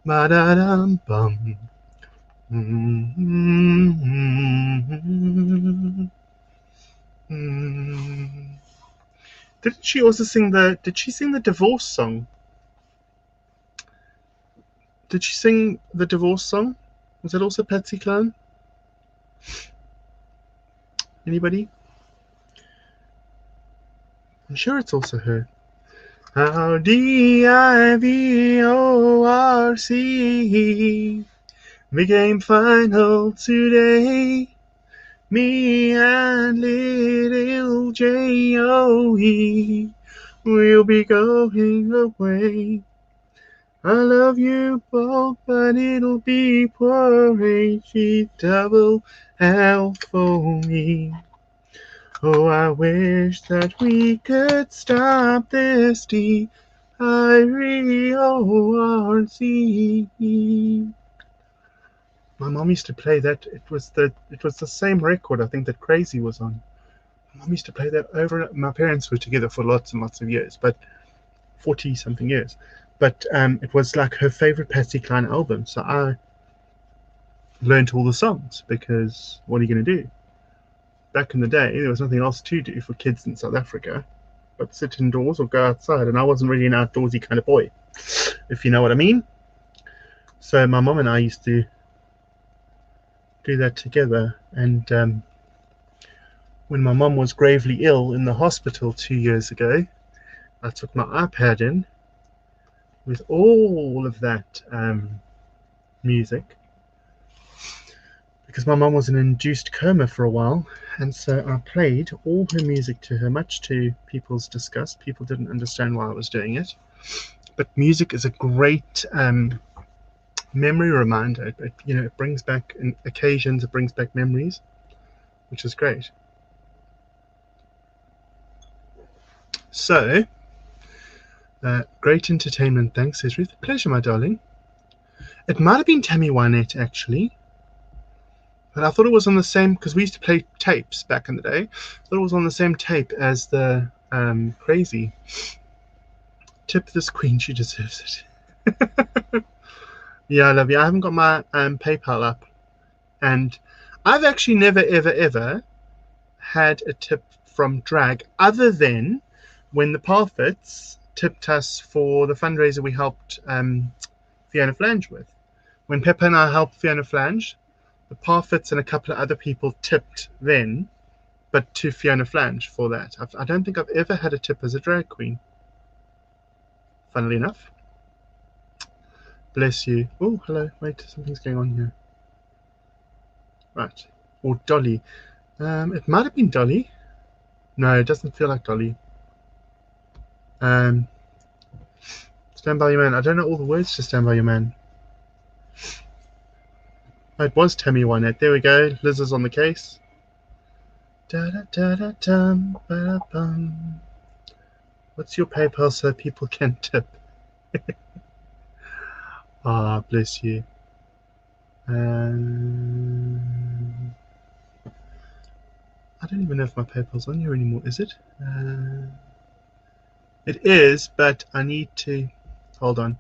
Ba da dum bum. Didn't she also sing the? Did she sing the divorce song? Did she sing the divorce song? Was it also Patsy Cline? Anybody? I'm sure it's also her. How DIVORC became final today. Me and little JOE will be going away. I love you both, but it'll be poor double L for me. Oh, I wish that we could stop this DIVORC. My mom used to play that. It was the same record I think that Crazy was on. My mom used to play that over. My parents were together for lots and lots of years, but 40 something years. But it was like her favorite Patsy Cline album. So I learned all the songs because what are you going to do? Back in the day, there was nothing else to do for kids in South Africa but sit indoors or go outside. And I wasn't really an outdoorsy kind of boy, if you know what I mean. So my mom and I used to do that together. And when my mom was gravely ill in the hospital 2 years ago, I took my iPad in with all of that music because my mom was in an induced coma for a while, and so I played all her music to her, much to people's disgust. People didn't understand why I was doing it, but music is a great memory reminder. It brings back occasions, it brings back memories, which is great. So great entertainment, thanks, says Ruth. Pleasure, my darling. It might have been Tammy Wynette, actually. But I thought it was on the same, because we used to play tapes back in the day. I thought it was on the same tape as the Crazy. Tip this queen, she deserves it. Yeah, I love you. I haven't got my PayPal up. And I've actually never, ever, ever had a tip from drag other than when the Parfits tipped us for the fundraiser we helped Fiona Flange with. When Pepper and I helped Fiona Flange, the Parfits and a couple of other people tipped then, but to Fiona Flange for that. I don't think I've ever had a tip as a drag queen. Funnily enough. Bless you. Oh, hello. Wait, something's going on here. Right. Or Dolly. It might have been Dolly. No, it doesn't feel like Dolly. Stand by your man. I don't know all the words to Stand by your man. It was Tammy Wynette. There we go. Liz is on the case. What's your PayPal so people can tip? Ah, bless you. I don't even know if my PayPal's on here anymore. Is it? It is, but I need to. Hold on.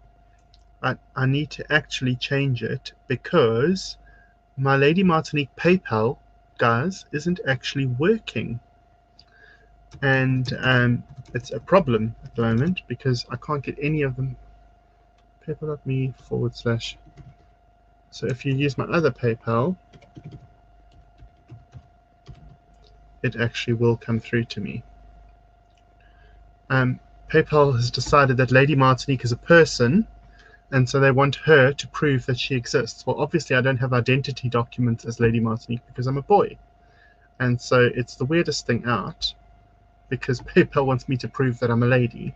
I need to actually change it because my Lady Martinique PayPal, guys, isn't actually working. And it's a problem at the moment because I can't get any of them. PayPal.me/. So if you use my other PayPal, it actually will come through to me. PayPal has decided that Lady Martinique is a person, and so they want her to prove that she exists. Well, obviously I don't have identity documents as Lady Martinique because I'm a boy. And so it's the weirdest thing out, because PayPal wants me to prove that I'm a lady,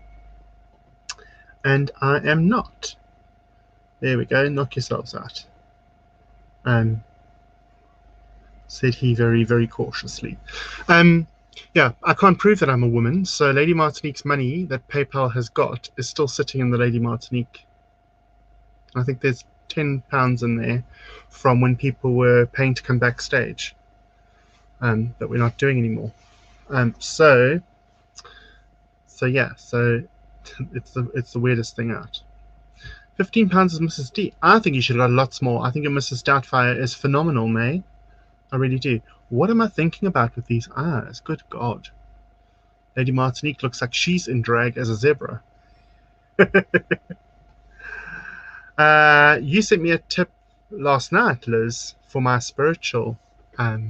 and I am not. There we go, knock yourselves out. Said he very, very cautiously. Yeah, I can't prove that I'm a woman, so Lady Martinique's money that PayPal has got is still sitting in the Lady Martinique. I think there's £10 in there from when people were paying to come backstage, that we're not doing anymore. So yeah, so it's the weirdest thing out. £15 is Mrs. D. I think you should have got lots more. I think your Mrs. Doubtfire is phenomenal, May. I really do. What am I thinking about with these eyes? Good God. Lady Martinique looks like she's in drag as a zebra. You sent me a tip last night, Liz, for my spiritual show.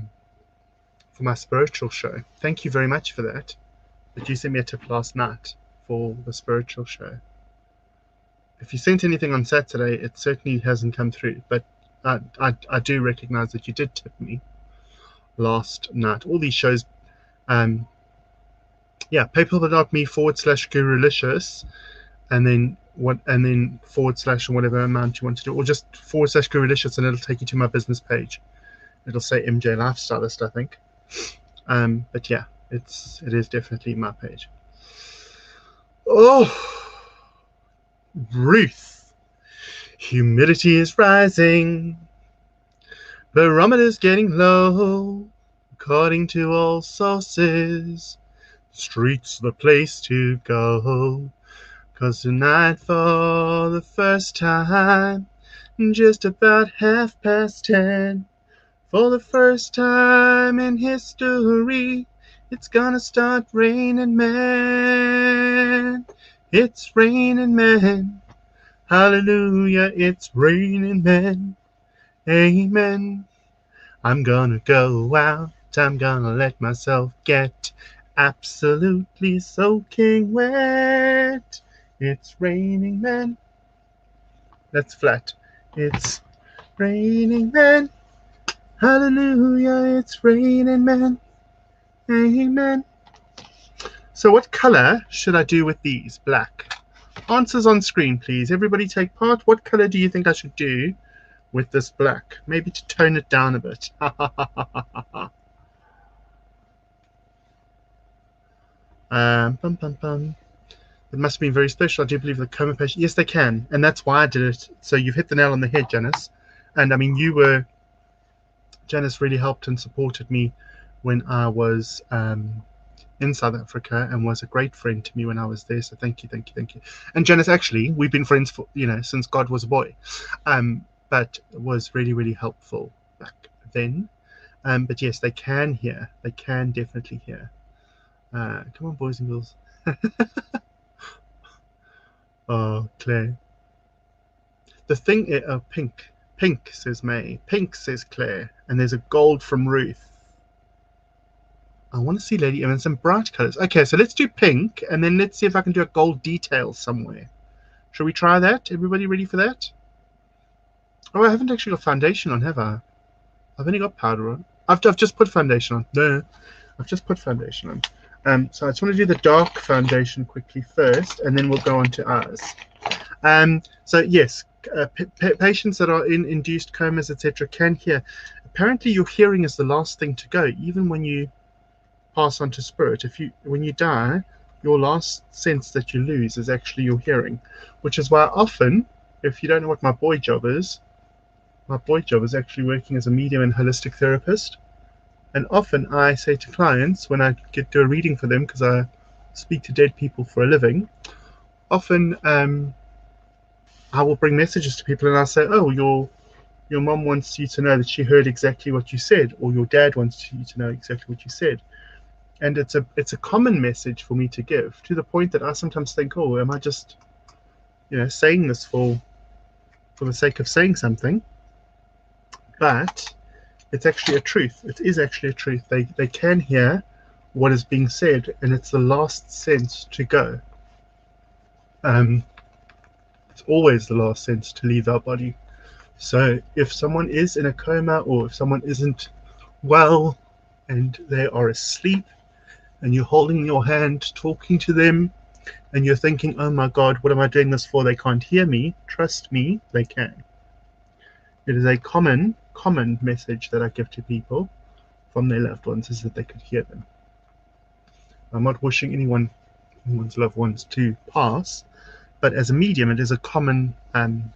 Thank you very much for that. But you sent me a tip last night for the spiritual show. If you sent anything on Saturday, it certainly hasn't come through. But I do recognize that you did tip me last night. All these shows, yeah, paypal.me/Gurulicious, and then / whatever amount you want to do, or just /Gurulicious, and it'll take you to my business page. It'll say MJ Lifestylist, I think. But yeah, it is definitely my page. Oh, Ruth, humidity is rising, barometer's getting low, according to all sources. Street's the place to go, 'cause tonight for the first time, just about 10:30, for the first time in history, it's gonna start raining men. It's raining men. Hallelujah, it's raining men. Amen. I'm gonna go out. I'm gonna let myself get absolutely soaking wet. It's raining men. That's flat. It's raining men. Hallelujah, it's raining men. Amen. So what color should I do with these? Black. Answers on screen, please. Everybody take part. What color do you think I should do with this black? Maybe to tone it down a bit. Bum, bum, bum. It must have been very special. I do believe the coma patient. Yes, they can. And that's why I did it. So you've hit the nail on the head, Janice. And I mean, Janice really helped and supported me when I was in South Africa, and was a great friend to me when I was there. So thank you. And Janice, actually, we've been friends for, since God was a boy, but was really, really helpful back then. But yes, they can hear. They can definitely hear. Come on, boys and girls. Oh, Claire. The thing is, pink. Pink, says May. Pink, says Claire. And there's a gold from Ruth. I want to see Lady Emma in some bright colors. Okay, so let's do pink, and then let's see if I can do a gold detail somewhere. Shall we try that? Everybody ready for that? Oh, I haven't actually got foundation on, have I? I've only got powder on. I've just put foundation on. No, I've just put foundation on. So I just want to do the dark foundation quickly first, and then we'll go on to ours. So yes, patients that are in induced comas, etc., can hear. Apparently, your hearing is the last thing to go, even when you pass on to spirit. When you die, your last sense that you lose is actually your hearing, which is why often, if you don't know what my boy job is actually working as a medium and holistic therapist. And often I say to clients, when I do a reading for them, because I speak to dead people for a living, often I will bring messages to people and I'll say, oh, your mom wants you to know that she heard exactly what you said, or your dad wants you to know exactly what you said. And it's a common message for me to give, to the point that I sometimes think, oh, am I just saying this for the sake of saying something? But It's actually a truth. It is actually a truth. They can hear what is being said, and it's the last sense to go. It's always the last sense to leave our body. So if someone is in a coma, or if someone isn't well and they are asleep, and you're holding your hand, talking to them, and you're thinking, oh my God, what am I doing this for? They can't hear me. Trust me, they can. It is a common message that I give to people from their loved ones, is that they could hear them. I'm not wishing anyone's loved ones to pass, but as a medium, it is a common thing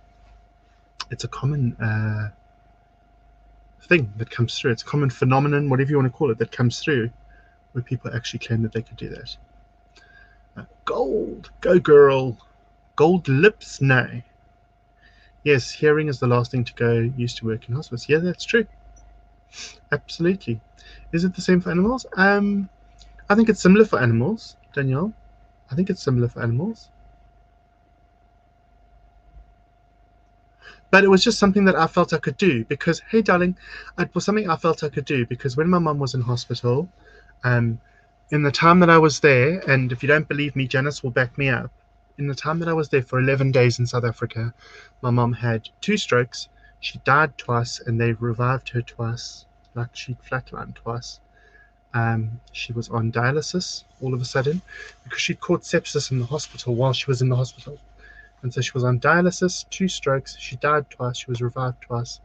that comes through. It's a common phenomenon, whatever you want to call it, that comes through, where people actually claim that they could do that. Gold, go girl. Gold lips, no. Yes, hearing is the last thing to go. Used to work in hospice. Yeah, that's true. Absolutely. Is it the same for animals? I think it's similar for animals, Danielle. I think it's similar for animals. But it was just something that I felt I could do because, hey, darling, it was something I felt I could do because when my mum was in hospital, in the time that I was there, and if you don't believe me, Janice will back me up. In the time that I was there for 11 days in South Africa, my mum had 2 strokes. She died twice, and they revived her twice, like she'd flatlined twice. She was on dialysis all of a sudden because she'd caught sepsis in the hospital while she was in the hospital. And so she was on dialysis, 2 strokes, she died twice, she was revived twice,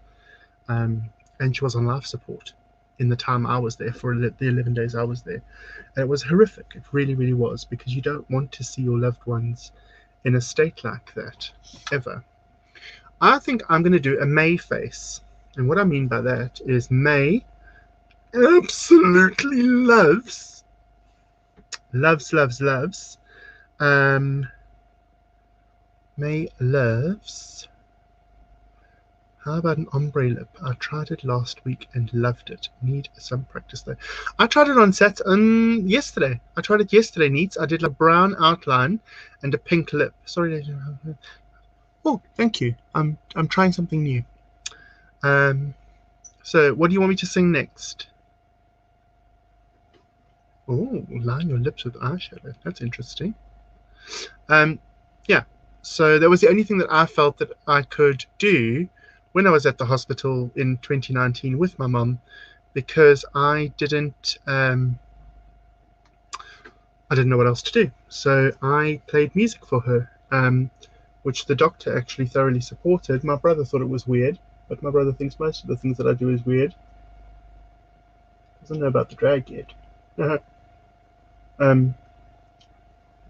and she was on life support in the time I was there, for the 11 days I was there. And it was horrific. It really, really was, because you don't want to see your loved ones in a state like that, ever. I think I'm going to do a May face. And what I mean by that is May absolutely loves, May loves, how about an ombre lip? I tried it last week and loved it. Need some practice though. I tried it on yesterday. I tried it yesterday, Neats. I did a brown outline and a pink lip. Sorry. Oh, thank you. I'm trying something new. So what do you want me to sing next? Oh, line your lips with eyeshadow. That's interesting. Yeah. So that was the only thing that I felt that I could do when I was at the hospital in 2019 with my mum, because I didn't know what else to do. So I played music for her, which the doctor actually thoroughly supported. My brother thought it was weird, but my brother thinks most of the things that I do is weird. Doesn't know about the drag yet. But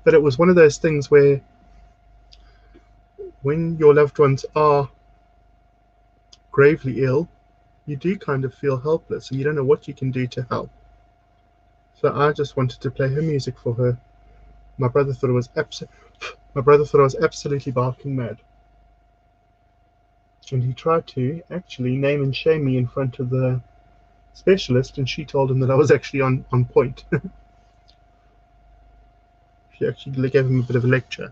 it was one of those things where when your loved ones are gravely ill, you do kind of feel helpless and you don't know what you can do to help. So I just wanted to play her music for her. My brother thought I was absolutely barking mad. And he tried to actually name and shame me in front of the specialist, and she told him that I was actually on point. She actually gave him a bit of a lecture.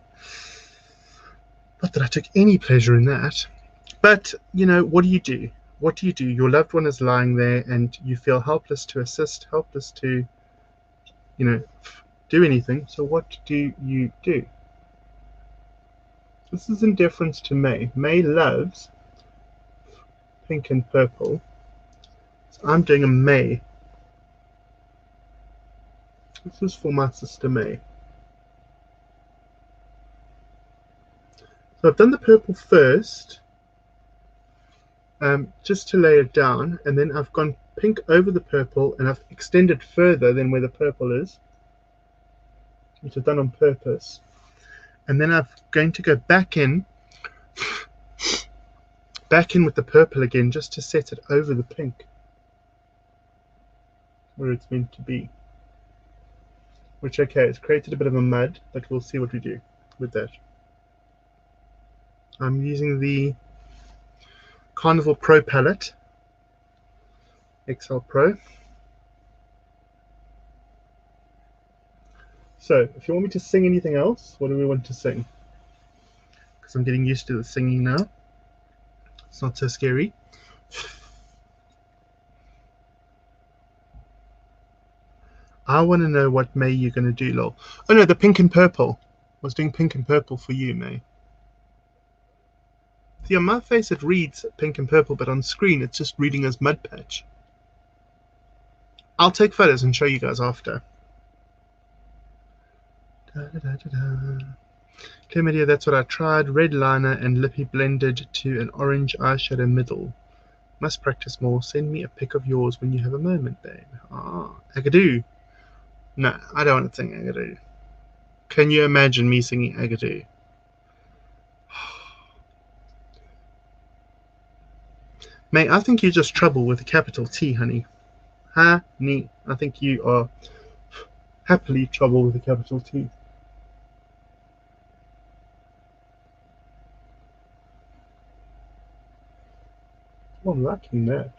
Not that I took any pleasure in that. But, what do you do? What do you do? Your loved one is lying there and you feel helpless to assist, helpless to, do anything. So what do you do? This is in deference to May. May loves pink and purple. So I'm doing a May. This is for my sister May. So I've done the purple first, just to lay it down, and then I've gone pink over the purple, and I've extended further than where the purple is, which I've done on purpose. And then I'm going to go back in with the purple again, just to set it over the pink, where it's meant to be. Which, okay, it's created a bit of a mud, but we'll see what we do with that. I'm using the Carnival Pro palette, XL Pro. So, if you want me to sing anything else, what do we want to sing? Because I'm getting used to the singing now. It's not so scary. I want to know what May you're going to do, lol. Oh no, the pink and purple. I was doing pink and purple for you, May. See, on my face it reads pink and purple, but on screen it's just reading as mud patch. I'll take photos and show you guys after. Da, da, da, da, da. Chlamydia, that's what I tried. Red liner and lippy blended to an orange eyeshadow middle. Must practice more. Send me a pic of yours when you have a moment, babe. Ah, Agadoo. No, I don't want to sing Agadoo. Can you imagine me singing Agadoo? Mate, I think you're just trouble with a capital T, honey. Honey. I think you are happily trouble with a capital T. Oh, I'm liking that.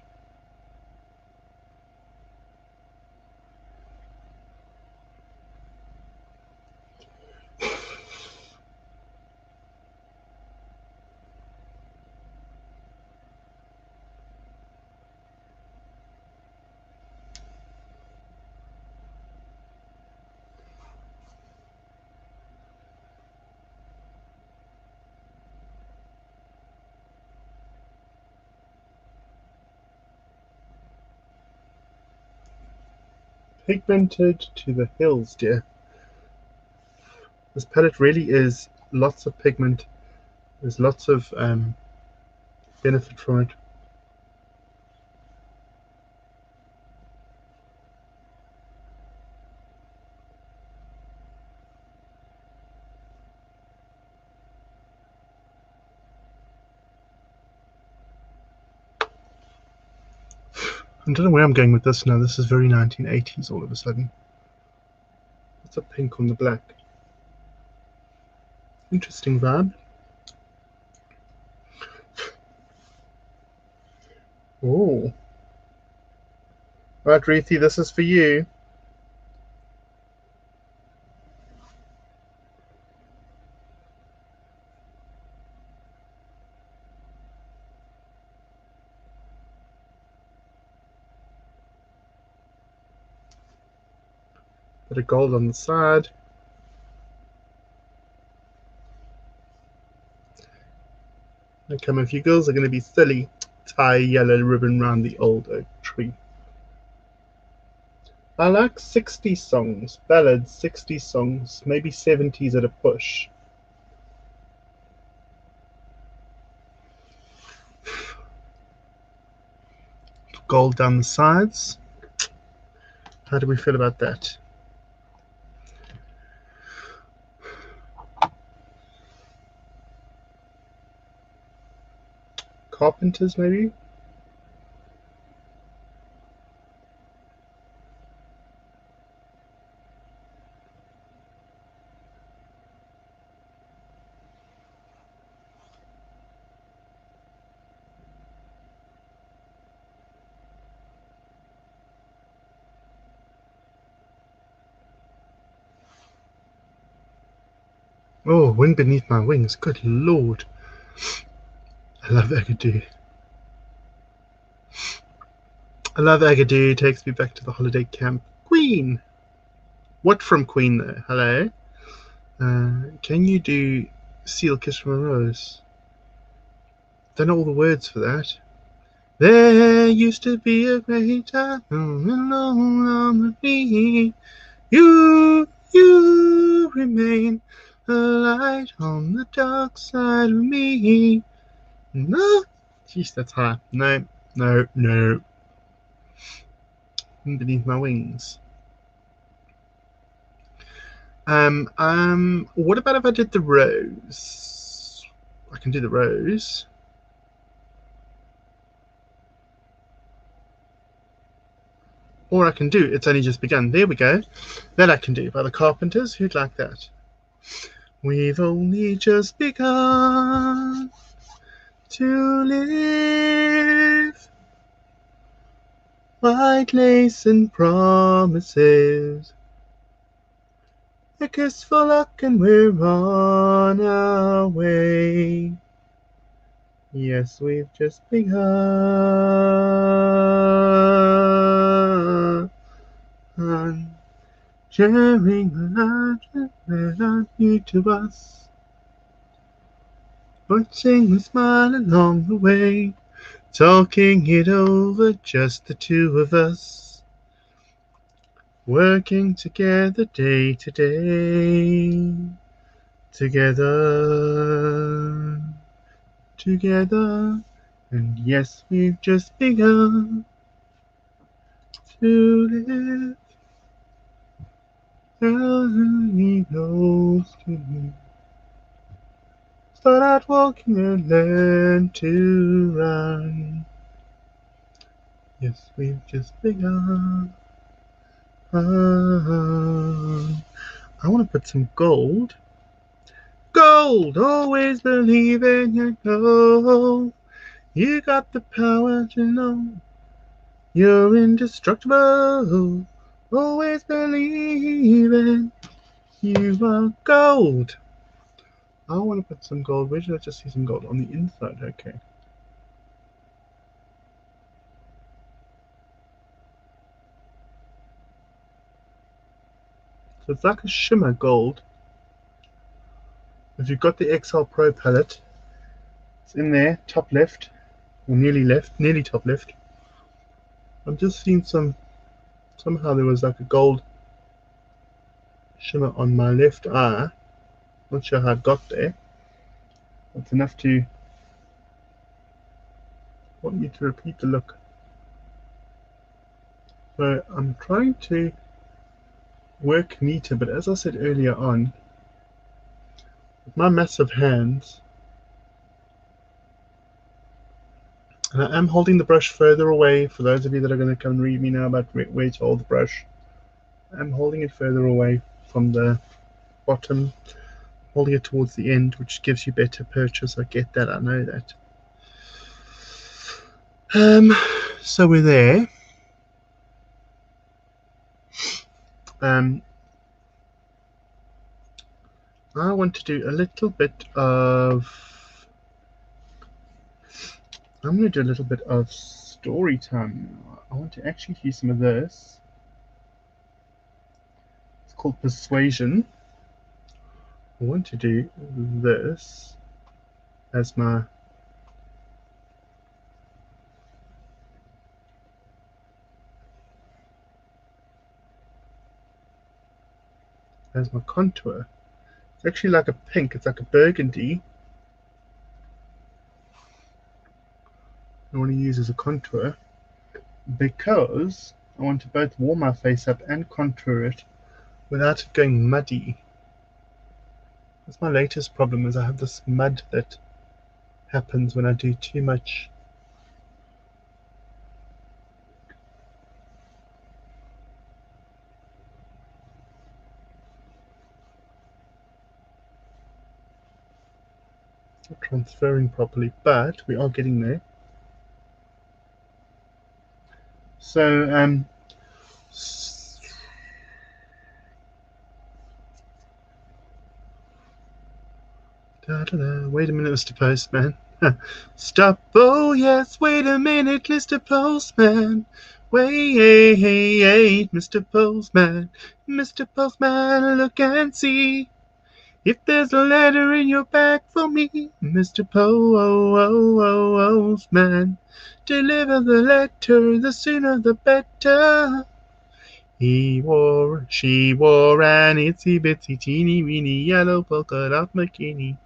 Pigmented to the hills, dear. This palette really is lots of pigment. There's lots of benefit from it. I don't know where I'm going with this now. This is very 1980s all of a sudden. What's a pink on the black? Interesting vibe. Oh. Right, Ruthie, this is for you. Bit of gold on the side. Okay, if you girls are going to be silly, tie a yellow ribbon round the old oak tree. I like 60s songs, ballads, 60s songs, maybe 70s at a push. Gold down the sides. How do we feel about that? Carpenters, maybe? Oh, Wind Beneath My Wings. Good lord. I love Agadoo. I love Agadoo. Takes me back to the holiday camp. Queen. What from Queen, though? Hello? Can you do Seal Kiss from a Rose? Don't know all the words for that. There used to be a great time alone on the beat. You remain a light on the dark side of me. No, jeez, that's high. No, no, no. Beneath my wings. What about if I did the rose? I can do the rose. Or I can do It's Only Just Begun. There we go. That I can do by the Carpenters. Who'd like that? We've only just begun to live. White lace and promises. A kiss for luck and we're on our way. Yes, we've just begun. sharing the light that are new to us, watching the smile along the way, talking it over, just the two of us, working together day to day, together, together, and yes, we've just begun to live. He knows to me. Start out walking and learn to run. Yes, we've just begun. I want to put some gold. Gold! Always believe in your goal. You got the power to know you're indestructible. Always believe in you are gold. I want to put some gold. Where should I just see some gold? On the inside, okay. So it's like a shimmer gold. If you've got the XL Pro palette, it's in there, top left, or nearly top left. I'm just seeing somehow there was like a gold shimmer on my left eye. Not sure how it got there. It's enough to want me to repeat the look. So I'm trying to work neater, but as I said earlier on, with my massive hands, and I am holding the brush further away. For those of you that are going to come and read me now about where to hold the brush, I'm holding it further away from the bottom, holding it towards the end, which gives you better purchase. I get that, I know that. So we're there. I want to do a little bit of. I'm going to do a little bit of story time now. I want to actually use some of this. It's called Persuasion. I want to do this as my contour. It's actually like a pink. It's like a burgundy. I want to use as a contour because I want to both warm my face up and contour it without it going muddy. That's my latest problem, is I have this mud that happens when I do too much transferring properly, but we are getting there. So wait a minute, Mr. Postman. Stop, oh yes, wait a minute, Mr. Postman. Wait, Mr. Postman. Mr. Postman, look and see if there's a letter in your bag for me. Mr. Postman, deliver the letter, the sooner the better. He wore, she wore an itsy bitsy teeny weeny yellow polka dot bikini.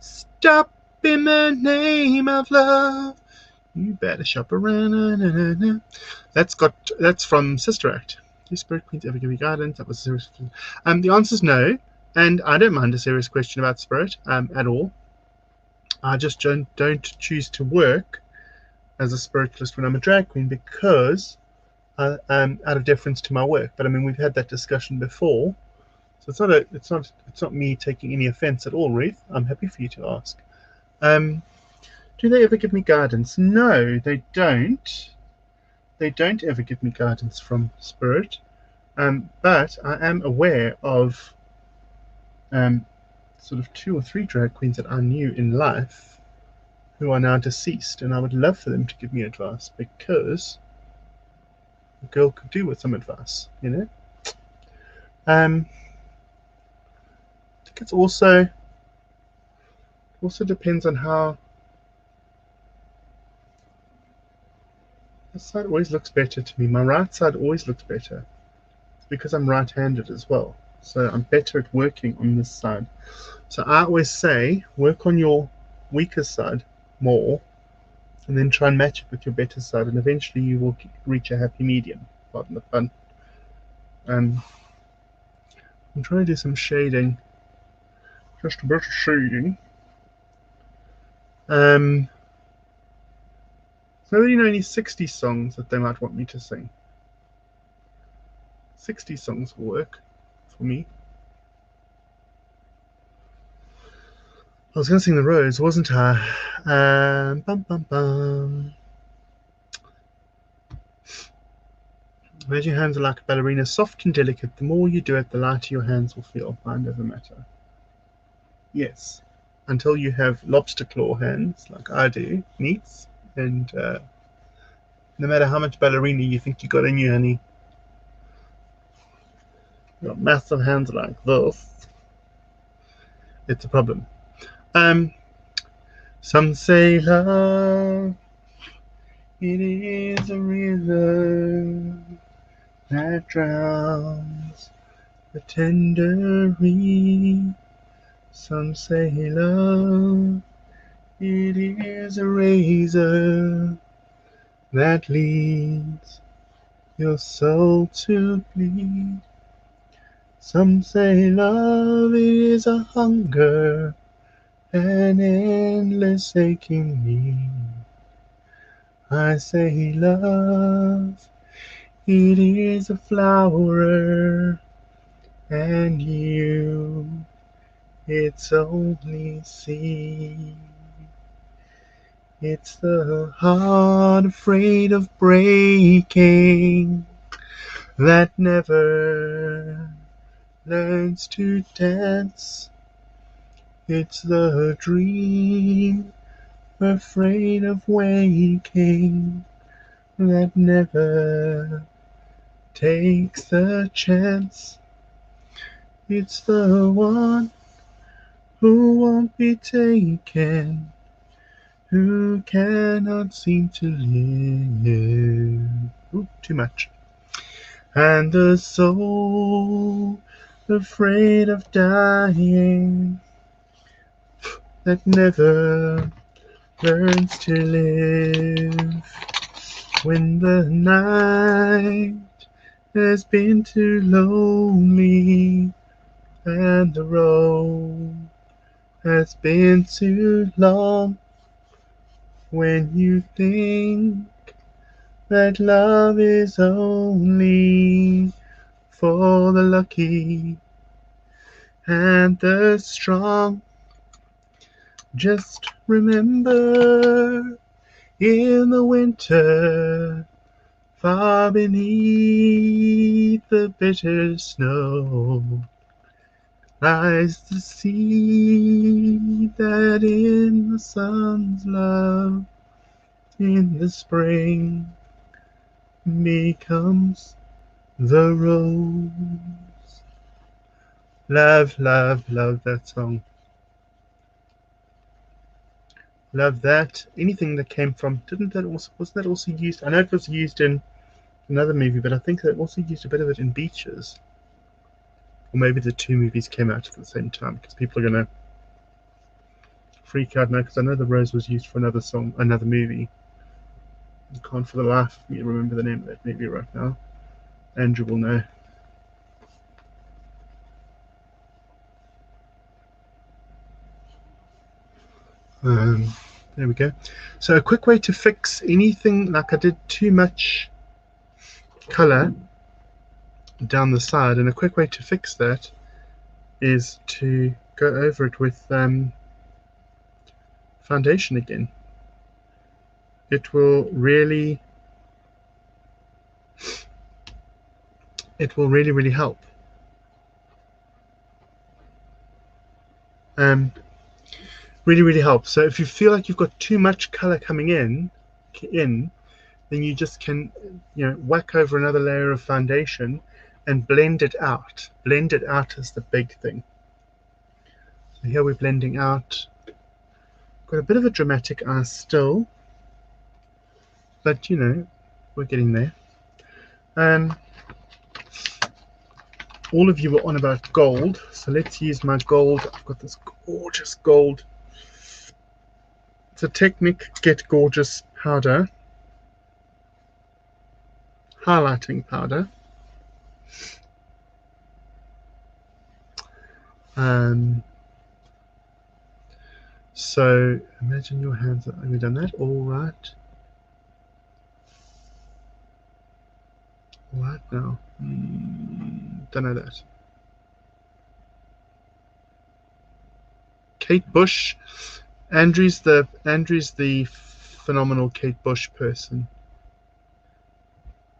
Stop in the name of love. You better shop around. That's from Sister Act. Do Spirit Queens ever give you guidance? That was serious. The answer is no, and I don't mind a serious question about spirit at all. I just don't choose to work as a spiritualist when I'm a drag queen because out of deference to my work. But I mean, we've had that discussion before, so it's not me taking any offence at all, Ruth. I'm happy for you to ask. Do they ever give me guidance? No, they don't. They don't ever give me guidance from spirit. But I am aware of sort of 2 or 3 drag queens that I knew in life who are now deceased, and I would love for them to give me advice because a girl could do with some advice, you know. I think it's also depends on how this side always looks better to me. My right side always looks better. It's because I'm right-handed as well. So I'm better at working on this side. So I always say work on your weaker side more and then try and match it with your better side, and eventually you will reach a happy medium. Pardon the pun. I'm trying to do some shading. Just a bit of shading. So you know any 60 songs that they might want me to sing? 60 songs will work for me. I was going to sing The Rose, wasn't I? Bum, bum, bum. Imagine your hands are like a ballerina, soft and delicate. The more you do it, the lighter your hands will feel. Mind over matter. Yes. Until you have lobster claw hands, like I do, neats, and no matter how much ballerina you think you got in you, honey, you got massive hands like this. It's a problem. Some say love, it is a river that drowns the tender reed. Some say love, it is a razor that leads your soul to bleed. Some say love is a hunger, an endless aching need. I say love, it is a flower, and you, its only seed. It's the heart afraid of breaking that never learns to dance. It's the dream afraid of waking that never takes the chance. It's the one who won't be taken, who cannot seem to live. Ooh, too much. And the soul afraid of dying that never learns to live. When the night has been too lonely and the road has been too long, when you think that love is only for the lucky and the strong, just remember, in the winter, far beneath the bitter snow, lies the seed that in the sun's love, in the spring, becomes the rose. Love, love, love that song. Love that. Anything that came from, wasn't that also used? I know it was used in another movie, but I think they also used a bit of it in Beaches. Or maybe the two movies came out at the same time, because people are going to freak out now, because I know The Rose was used for another song, another movie. I can't for the life of me remember the name of that movie right now. Andrew will know. There we go. So a quick way to fix anything, like I did too much color down the side, and a quick way to fix that is to go over it with foundation again. It will really really help. Really helps. So if you feel like you've got too much color coming in, then you just can, whack over another layer of foundation, and blend it out. Blend it out is the big thing. So here we're blending out. Got a bit of a dramatic eye still, but you know, we're getting there. All of you were on about gold, so let's use my gold. I've got this gorgeous gold. It's a Technic Get Gorgeous powder, highlighting powder. So imagine your hands. Have we done that? All right. What now? Don't know that. Kate Bush. Andrew's the phenomenal Kate Bush person.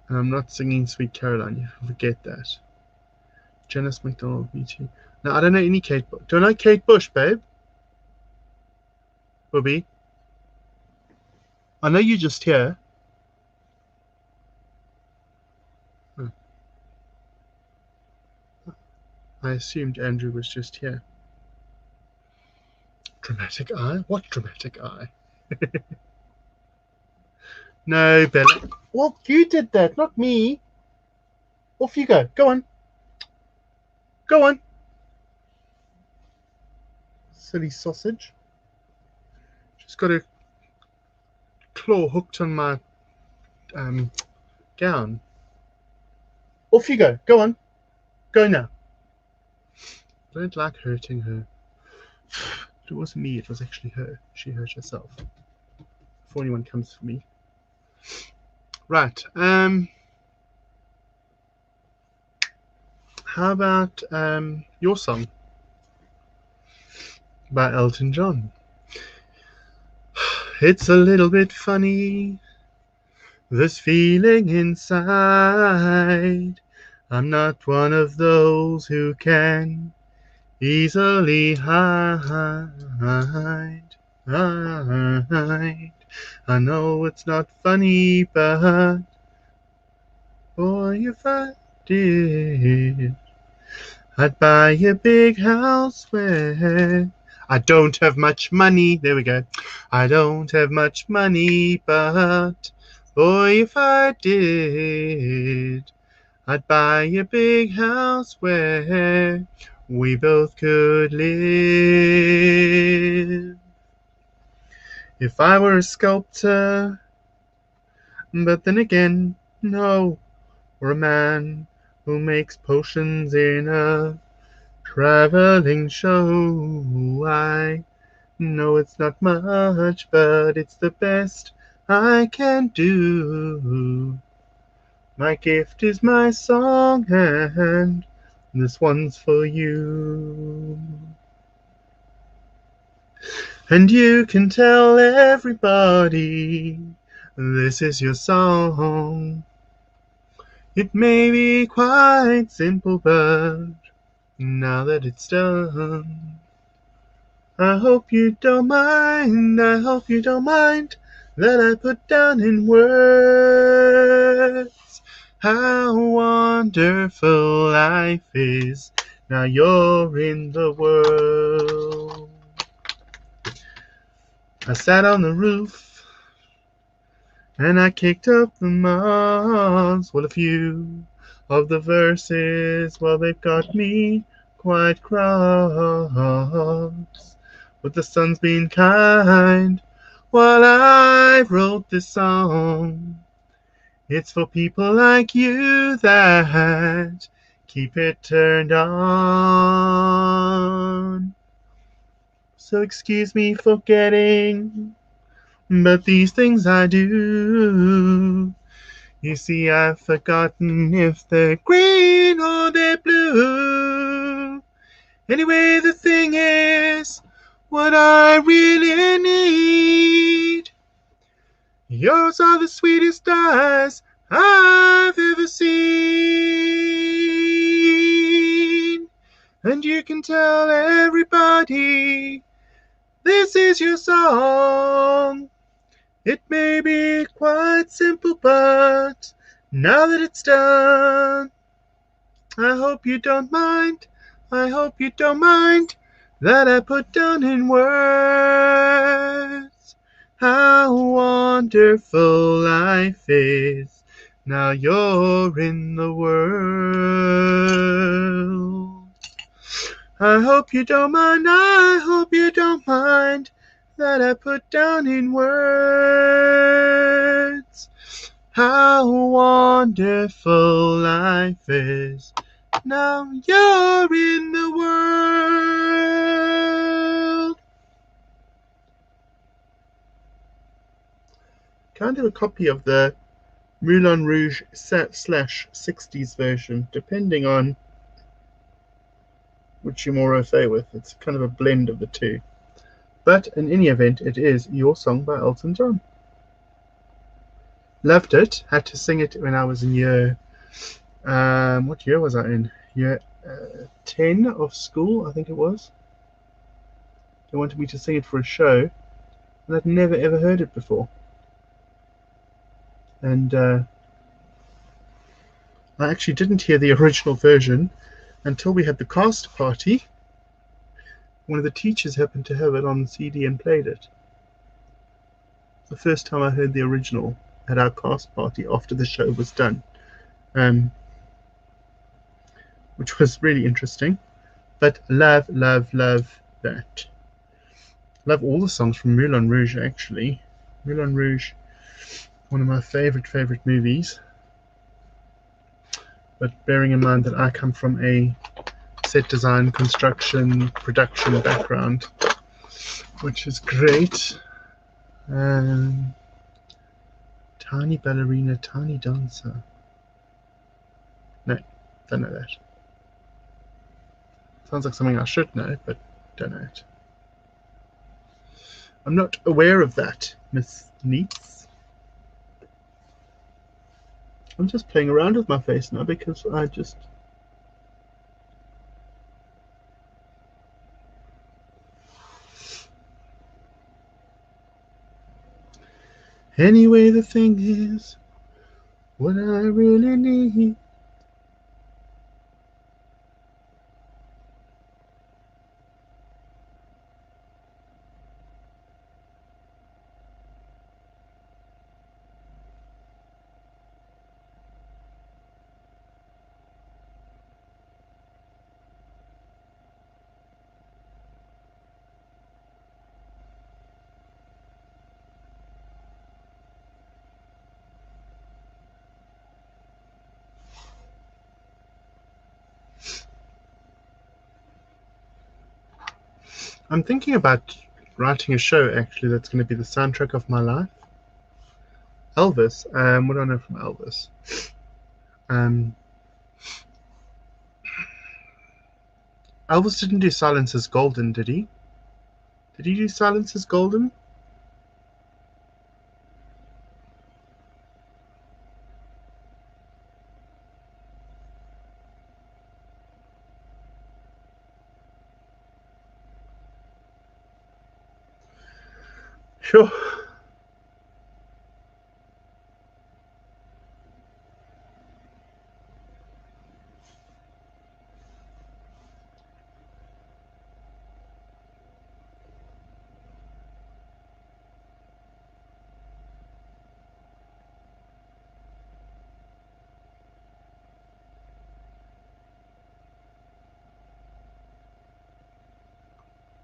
And I'm not singing Sweet Caroline. You forget that. Janice McDonald, me too. No, I don't know any Kate Bush. Do I know Kate Bush, babe? Bobby? I know you're just here. Oh. I assumed Andrew was just here. Dramatic eye? What dramatic eye? No, Bella. Well, you did that, not me. Off you go. Go on. Go on. Silly sausage. She's got a claw hooked on my gown. Off you go. Go on. Go now. I don't like hurting her. It wasn't me, it was actually her. She hurt herself. Before anyone comes for me. Right. How about your song by Elton John? It's a little bit funny, this feeling inside. I'm not one of those who can easily hide. I know it's not funny, but boy, if I did, I'd buy a big house where I don't have much money. There we go. I don't have much money, but boy, if I did, I'd buy a big house where we both could live. If I were a sculptor, but then again, no, or a man who makes potions in a traveling show. I know it's not much, but it's the best I can do. My gift is my song, and this one's for you. And you can tell everybody this is your song. It may be quite simple, but now that it's done, I hope you don't mind, I hope you don't mind that I put down in words how wonderful life is. Now you're in the world. I sat on the roof and I kicked up the moss. Well, a few of the verses, well, they've got me quite cross. But the sun's been kind while I wrote this song. It's for people like you that keep it turned on. So excuse me for forgetting, but these things I do. You see, I've forgotten if they're green or they're blue. Anyway, the thing is, what I really need. Yours are the sweetest eyes I've ever seen. And you can tell everybody this is your song. It may be quite simple, but now that it's done, I hope you don't mind, I hope you don't mind that I put down in words how wonderful life is. Now you're in the world. I hope you don't mind, I hope you don't mind that I put down in words how wonderful life is. Now you're in the world. Kind of a copy of the Moulin Rouge / 60s version, depending on which you're more au fait with. It's kind of a blend of the two. But in any event, it is Your Song by Elton John. Loved it. Had to sing it when I was in year... what year was I in? Year 10 of school, I think it was. They wanted me to sing it for a show, and I'd never ever heard it before. And I actually didn't hear the original version until we had the cast party. One of the teachers happened to have it on the CD and played it. The first time I heard the original at our cast party after the show was done, which was really interesting. But love that. Love all the songs from Moulin Rouge, actually. Moulin Rouge, one of my favorite movies. But bearing in mind that I come from a set design, construction, production background, which is great. Tiny ballerina, tiny dancer. No, don't know that. Sounds like something I should know, but don't know it. I'm not aware of that, Miss Neats. I'm just playing around with my face now because I just... Anyway, the thing is, what I really need. I'm thinking about writing a show, actually, that's going to be the soundtrack of my life. Elvis. What do I know from Elvis? Elvis didn't do Silence is Golden, did he? Did he do Silence is Golden? Sure.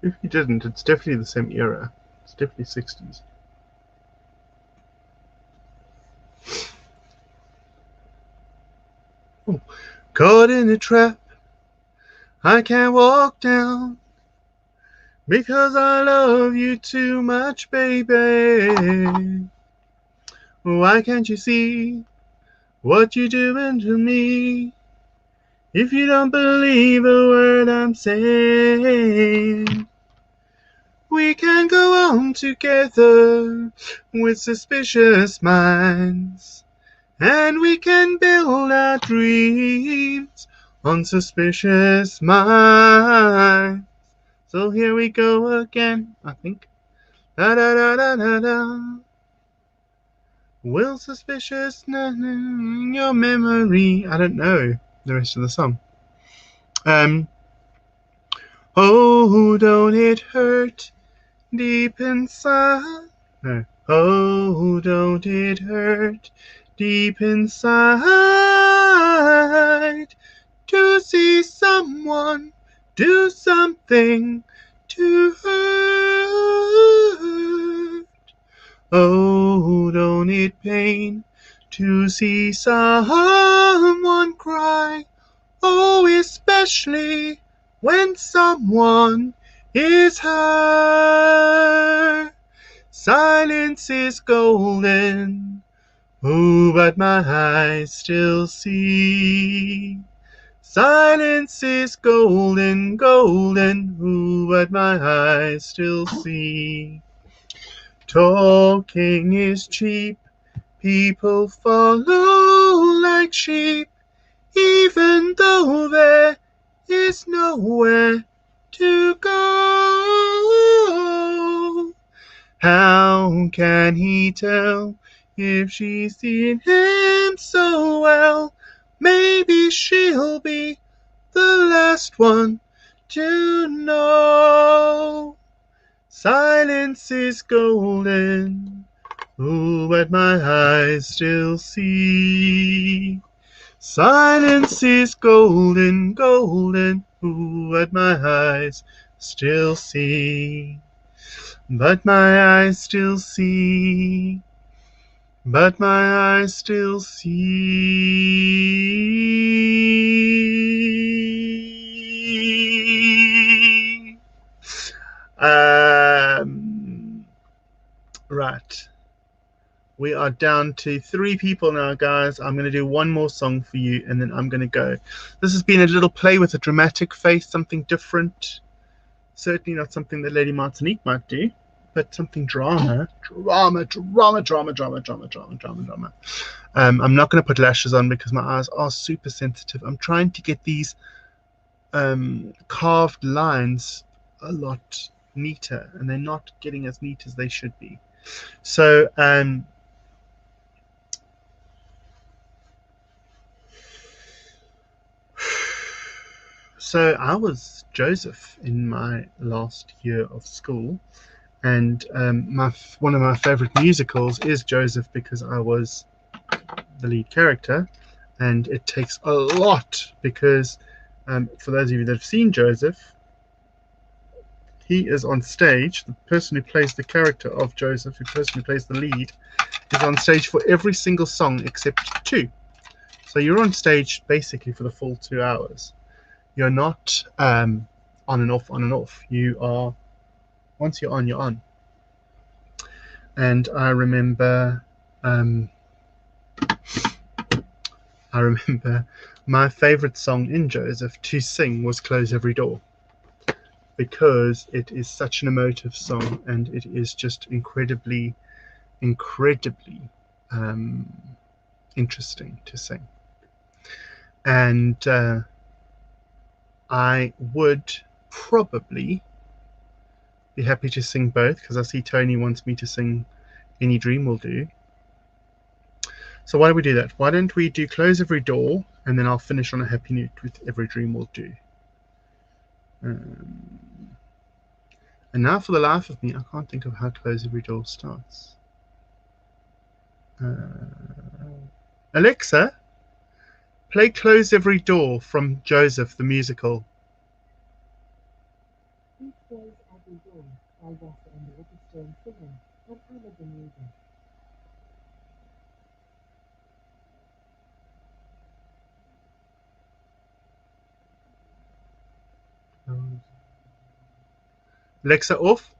If he didn't, it's definitely the same era. It's definitely 60s. Oh. Caught in a trap I can't walk down because I love you too much, baby. Why can't you see what you're doing to me? If you don't believe a word I'm saying, we can go on together with suspicious minds, and we can build our dreams on suspicious minds. So here we go again, I think. Da da da da da da. Will suspicious your memory? I don't know the rest of the song. Um, oh, don't it hurt deep inside? No. Oh, don't it hurt deep inside to see someone do something to hurt? Oh, don't it pain to see someone cry? Oh, especially when someone is hurt. Silence is golden, oh, but my eyes still see. Silence is golden, golden, ooh, but my eyes still see. Talking is cheap, people follow like sheep, even though there is nowhere to go. How can he tell if she's seen him so well? Maybe she'll be the last one to know. Silence is golden, ooh, but my eyes still see. Silence is golden, golden, ooh, but my eyes still see. But my eyes still see. But my eyes still see. Right. We are down to 3 people now, guys. I'm going to do one more song for you, and then I'm going to go. This has been a little play with a dramatic face, something different. Certainly not something that Lady Martinique might do, but something drama. Drama. I'm not going to put lashes on because my eyes are super sensitive. I'm trying to get these carved lines a lot neater, and they're not getting as neat as they should be. So I was Joseph in my last year of school, and one of my favorite musicals is Joseph because I was the lead character, and it takes a lot because for those of you that have seen Joseph, he is on stage. The person who plays the character of Joseph, the person who plays the lead, is on stage for every single song except 2. So you're on stage basically for the full 2 hours. You're not on and off, on and off. You are, once you're on, you're on. And I remember my favorite song in Joseph to sing was Close Every Door, because it is such an emotive song, and it is just incredibly interesting to sing. And I would probably be happy to sing both, because I see Tony wants me to sing Any Dream Will Do. So why don't we do that? Why don't we do Close Every Door, and then I'll finish on a happy note with Every Dream Will Do. And now for the life of me, I can't think of how Close Every Door starts. Alexa, play Close Every Door from Joseph the musical. Please close every door by West and Orchestra singing and Amazon Music. Alexa off.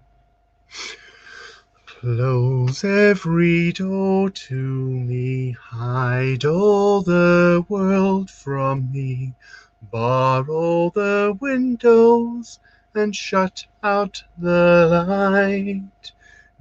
Close every door to me, hide all the world from me, bar all the windows and shut out the light.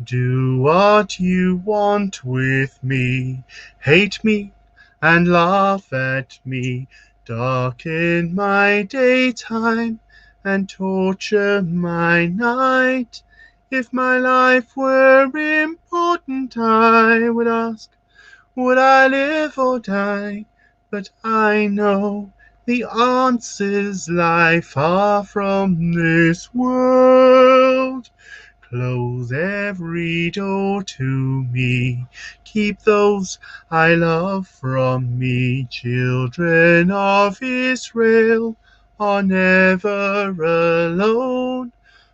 Do what you want with me, hate me and laugh at me, darken my daytime and torture my night. If my life were important, I would ask, would I live or die? But I know The answers lie far from this world. Close every door to me. Keep those I love from me. Children of Israel are never alone.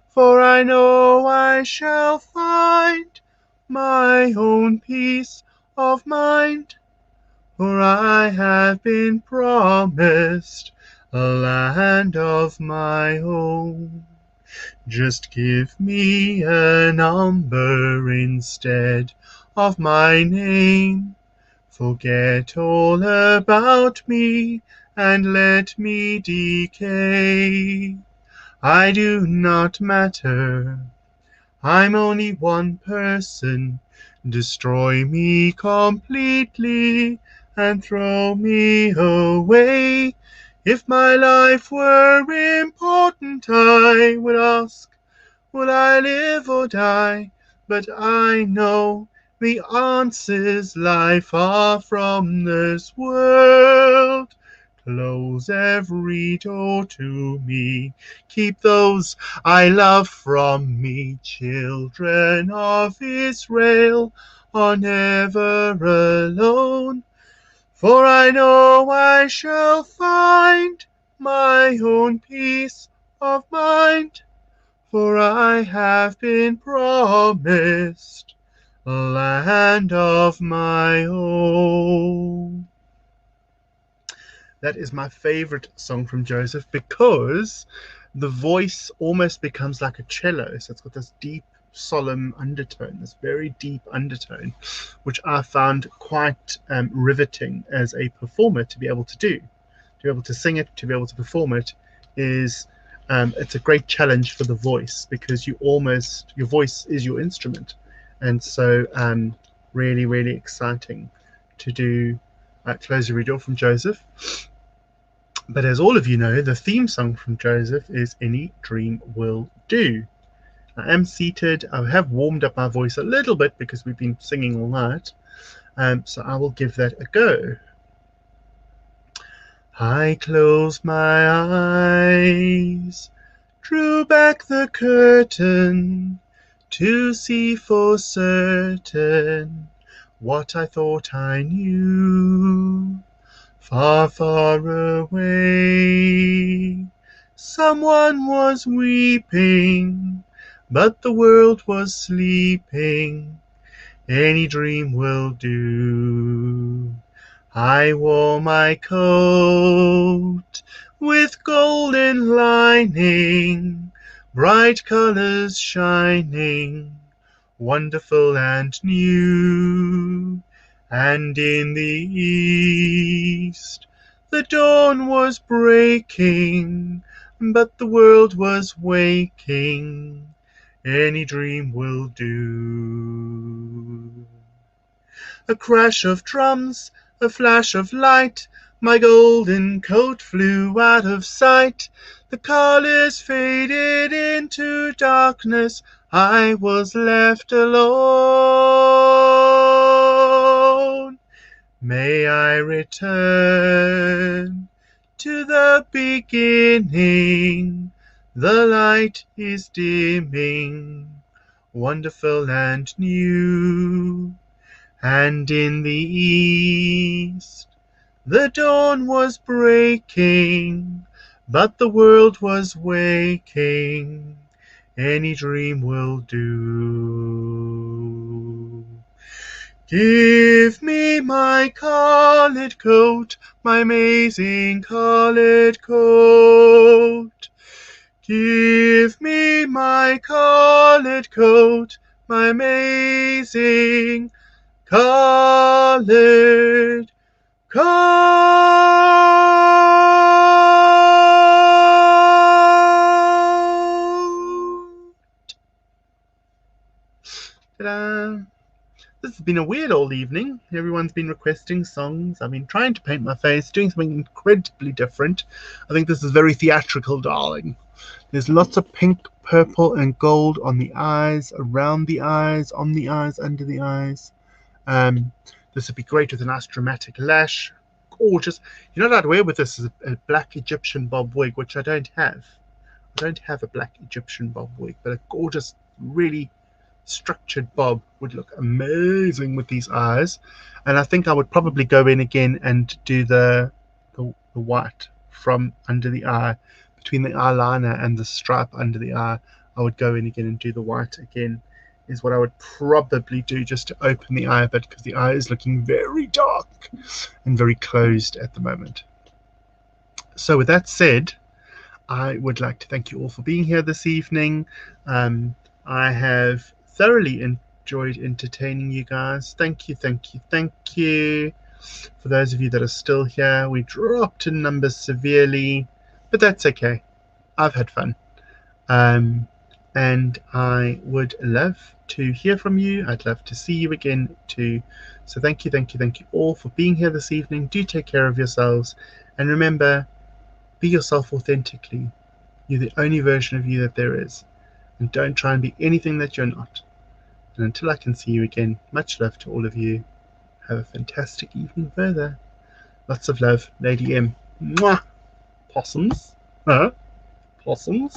For I know I shall find my own peace of mind. For I have been promised a land of my own. Just give me a number instead of my name. Forget all about me and let me decay. I do not matter. I'm only one person. Destroy me completely and throw me away. If my life were important, I would ask, will I live or die? But I know the answers lie far from this world. Close every door to me. Keep those I love from me. Children of Israel are never alone. For I know I shall find my own peace of mind. For I have been promised a land of my own. That is my favorite song from Joseph because the voice almost becomes like a cello. So it's got this deep, solemn undertone, this very deep undertone, which I found quite riveting as a performer to be able to do. To be able to sing it, to be able to perform it, is it's a great challenge for the voice because your voice is your instrument, and so really really exciting to do. Close Every Door from Joseph. But as all of you know, the theme song from Joseph is Any Dream Will Do. I am seated. I have warmed up my voice a little bit because we've been singing all night. So I will give that a go. I closed my eyes, drew back the curtain to see for certain what I thought I knew. Far, far away, someone was weeping, but the world was sleeping. Any dream will do. I wore my coat with golden lining, bright colors shining, wonderful and new. And in the east the dawn was breaking, but the world was waking. Any dream will do. A crash of drums, a flash of light, my golden coat flew out of sight. The colors faded into darkness, I was left alone. May I return to the beginning, the light is dimming, wonderful and new. And in the east the dawn was breaking, but the world was waking. Any dream will do. Give me my colored coat, my amazing colored coat. Give me my colored coat, my amazing colored coat. Ta-da! This has been a weird old evening. Everyone's been requesting songs. I've been trying to paint my face, doing something incredibly different. I think this is very theatrical, darling. There's lots of pink, purple, and gold on the eyes, around the eyes, on the eyes, under the eyes. This would be great with a nice dramatic lash. gorgeous. You know what I'd wear with this is a black Egyptian bob wig, which I don't have. I don't have a black Egyptian bob wig, but a gorgeous, really structured bob would look amazing with these eyes. And I think I would probably go in again and do the white from under the eye, between the eyeliner and the stripe under the eye. I would go in again and do the white again, is what I would probably do, just to open the eye a bit, because the eye is looking very dark and very closed at the moment. So, with that said, I would like to thank you all for being here this evening. I have thoroughly enjoyed entertaining you guys. Thank you, thank you, thank you. For those of you that are still here, we dropped in numbers severely, but that's okay. I've had fun. Um, and I would love to hear from you. I'd love to see you again too. So thank you, thank you, thank you all for being here this evening. Do take care of yourselves. And remember, be yourself authentically. You're the only version of you that there is. And don't try and be anything that you're not. And until I can see you again, much love to all of you. Have a fantastic evening further. Lots of love, Lady M. Mwah! Possums. Huh? Possums.